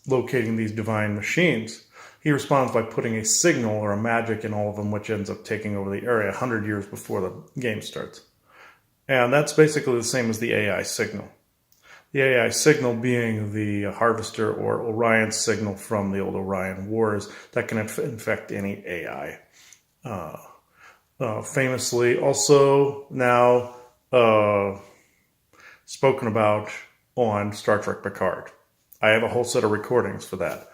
locating these divine machines, he responds by putting a signal or a magic in all of them, which ends up taking over the area 100 years before the game starts. And that's basically the same as the AI signal. The AI signal being the Harvester or Orion signal from the old Orion Wars that can infect any AI. Famously, also now spoken about on Star Trek Picard. I have a whole set of recordings for that.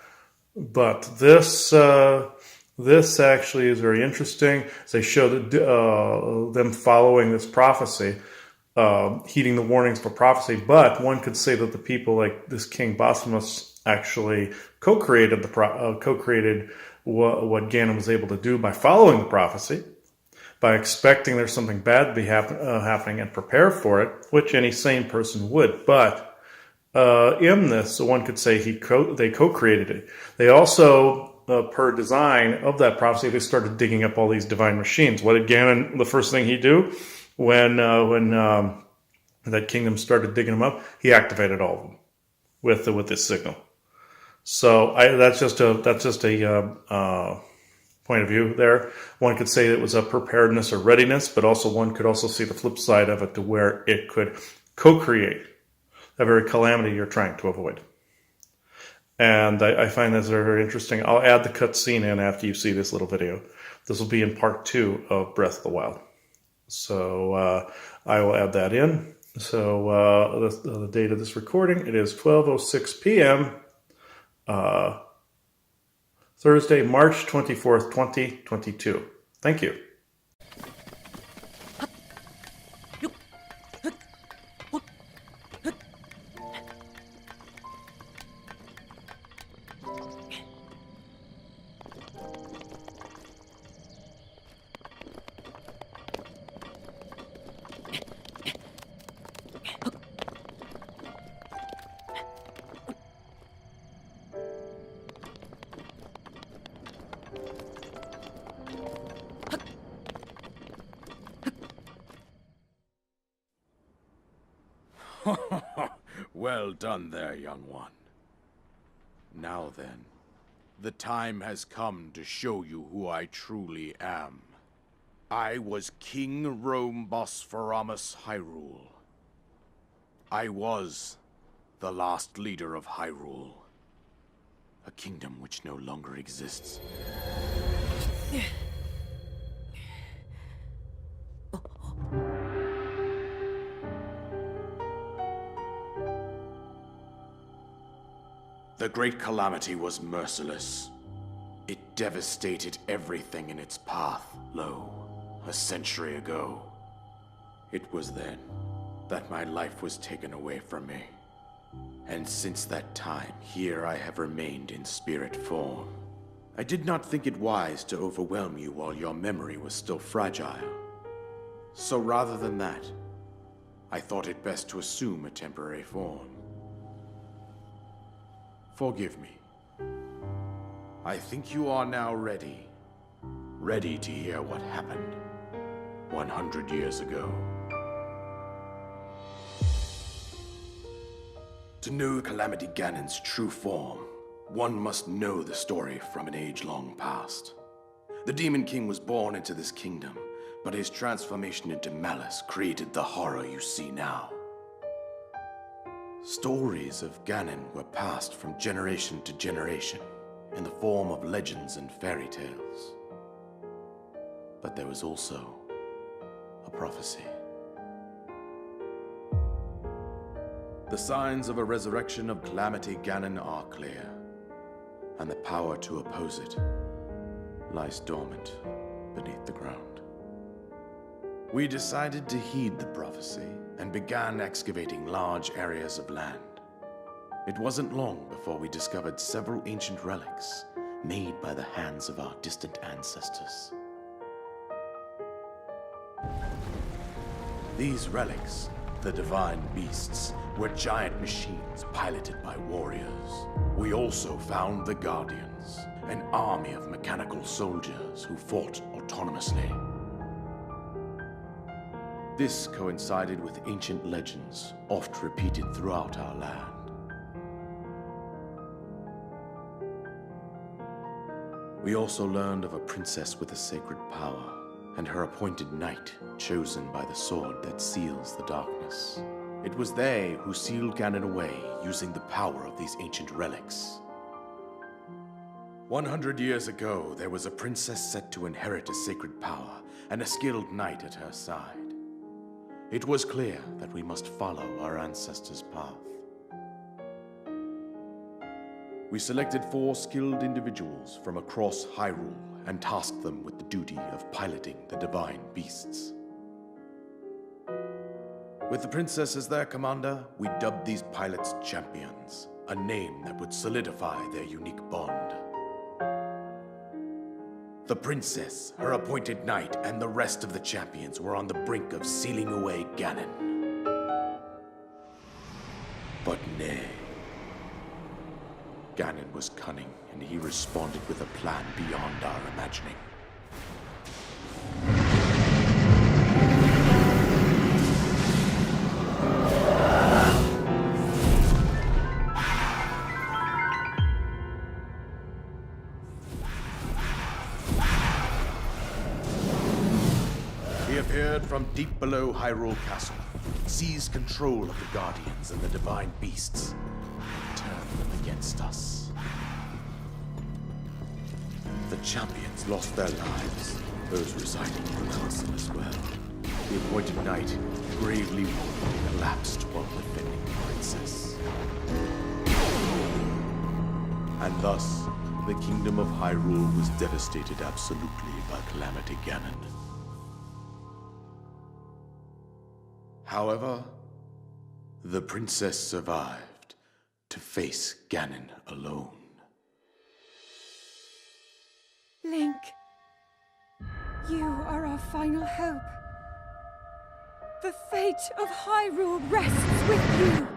But this actually is very interesting. They show them following this prophecy, heeding the warnings for prophecy. But one could say that the people like this King Blasphemous actually co-created what Ganon was able to do by following the prophecy, by expecting there's something bad to be happening and prepare for it, which any sane person would. But in this, one could say they co-created it. They also, per design of that prophecy, they started digging up all these divine machines. What did Ganon, the first thing he do when that kingdom started digging them up? He activated all of them with this signal. So that's just a point of view there. One could say it was a preparedness or readiness, but also one could also see the flip side of it, to where it could co-create a very calamity you're trying to avoid. And I find this very interesting. I'll add the cutscene in after you see this little video. This will be in part 2 of Breath of the Wild. So I will add that in. So the date of this recording, it is 12:06 p.m. Thursday, March 24th, 2022. Thank you. Well done there, young one. Now then, the time has come to show you who I truly am. I was King Rome Bosphoramus Hyrule. I was the last leader of Hyrule, a kingdom which no longer exists. The Great Calamity was merciless. It devastated everything in its path, lo, a century ago. It was then that my life was taken away from me. And since that time, here I have remained in spirit form. I did not think it wise to overwhelm you while your memory was still fragile. So rather than that, I thought it best to assume a temporary form. Forgive me. I think you are now ready. Ready to hear what happened 100 years ago. To know Calamity Ganon's true form, one must know the story from an age-long past. The Demon King was born into this kingdom, but his transformation into malice created the horror you see now. Stories of Ganon were passed from generation to generation in the form of legends and fairy tales. But there was also a prophecy. The signs of a resurrection of Calamity Ganon are clear, and the power to oppose it lies dormant beneath the ground. We decided to heed the prophecy and began excavating large areas of land. It wasn't long before we discovered several ancient relics made by the hands of our distant ancestors. These relics, the divine beasts, were giant machines piloted by warriors. We also found the Guardians, an army of mechanical soldiers who fought autonomously. This coincided with ancient legends, oft repeated throughout our land. We also learned of a princess with a sacred power, and her appointed knight, chosen by the sword that seals the darkness. It was they who sealed Ganon away using the power of these ancient relics. 100 years ago, there was a princess set to inherit a sacred power, and a skilled knight at her side. It was clear that we must follow our ancestors' path. We selected 4 skilled individuals from across Hyrule and tasked them with the duty of piloting the divine beasts. With the princess as their commander, we dubbed these pilots champions, a name that would solidify their unique bond. The princess, her appointed knight, and the rest of the champions were on the brink of sealing away Ganon. But nay. Ganon was cunning, and he responded with a plan beyond our imagining. He appeared from deep below Hyrule Castle, seized control of the Guardians and the divine beasts, and turned them against us. The champions lost their lives, those residing in the castle as well. The appointed knight, gravely wounded, collapsed while defending the princess. And thus, The kingdom of Hyrule was devastated absolutely by Calamity Ganon. However, the princess survived to face Ganon alone. Link, you are our final hope. The fate of Hyrule rests with you.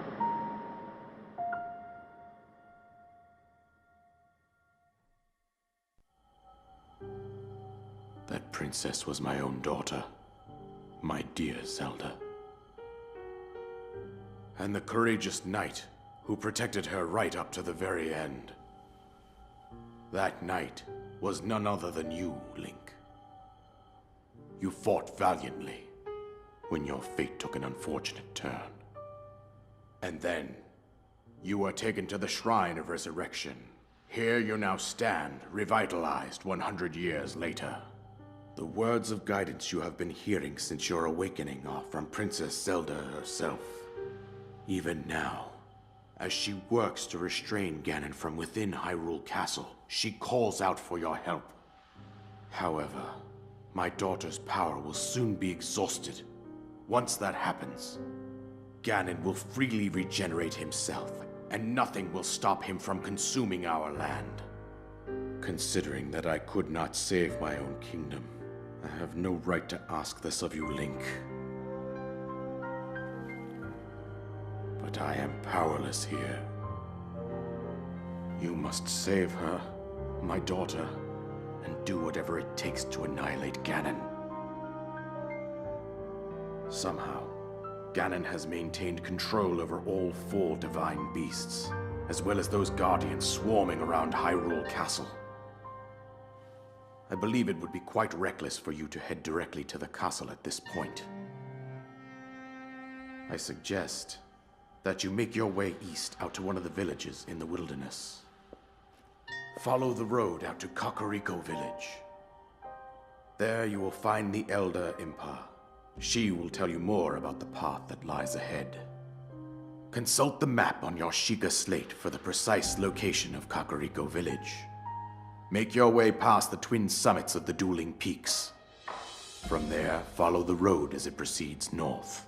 That princess was my own daughter, my dear Zelda. And the courageous knight who protected her right up to the very end. That knight was none other than you, Link. You fought valiantly when your fate took an unfortunate turn. And then, you were taken to the Shrine of Resurrection. Here you now stand, revitalized 100 years later. The words of guidance you have been hearing since your awakening are from Princess Zelda herself. Even now, as she works to restrain Ganon from within Hyrule Castle, she calls out for your help. However, my daughter's power will soon be exhausted. Once that happens, Ganon will freely regenerate himself, and nothing will stop him from consuming our land. Considering that I could not save my own kingdom, I have no right to ask this of you, Link. But I am powerless here. You must save her, my daughter, and do whatever it takes to annihilate Ganon. Somehow, Ganon has maintained control over all 4 divine beasts, as well as those guardians swarming around Hyrule Castle. I believe it would be quite reckless for you to head directly to the castle at this point. I suggest that you make your way east out to one of the villages in the wilderness. Follow the road out to Kakariko Village. There you will find the Elder Impa. She will tell you more about the path that lies ahead. Consult the map on your Sheikah slate for the precise location of Kakariko Village. Make your way past the twin summits of the dueling peaks. From there, follow the road as it proceeds north.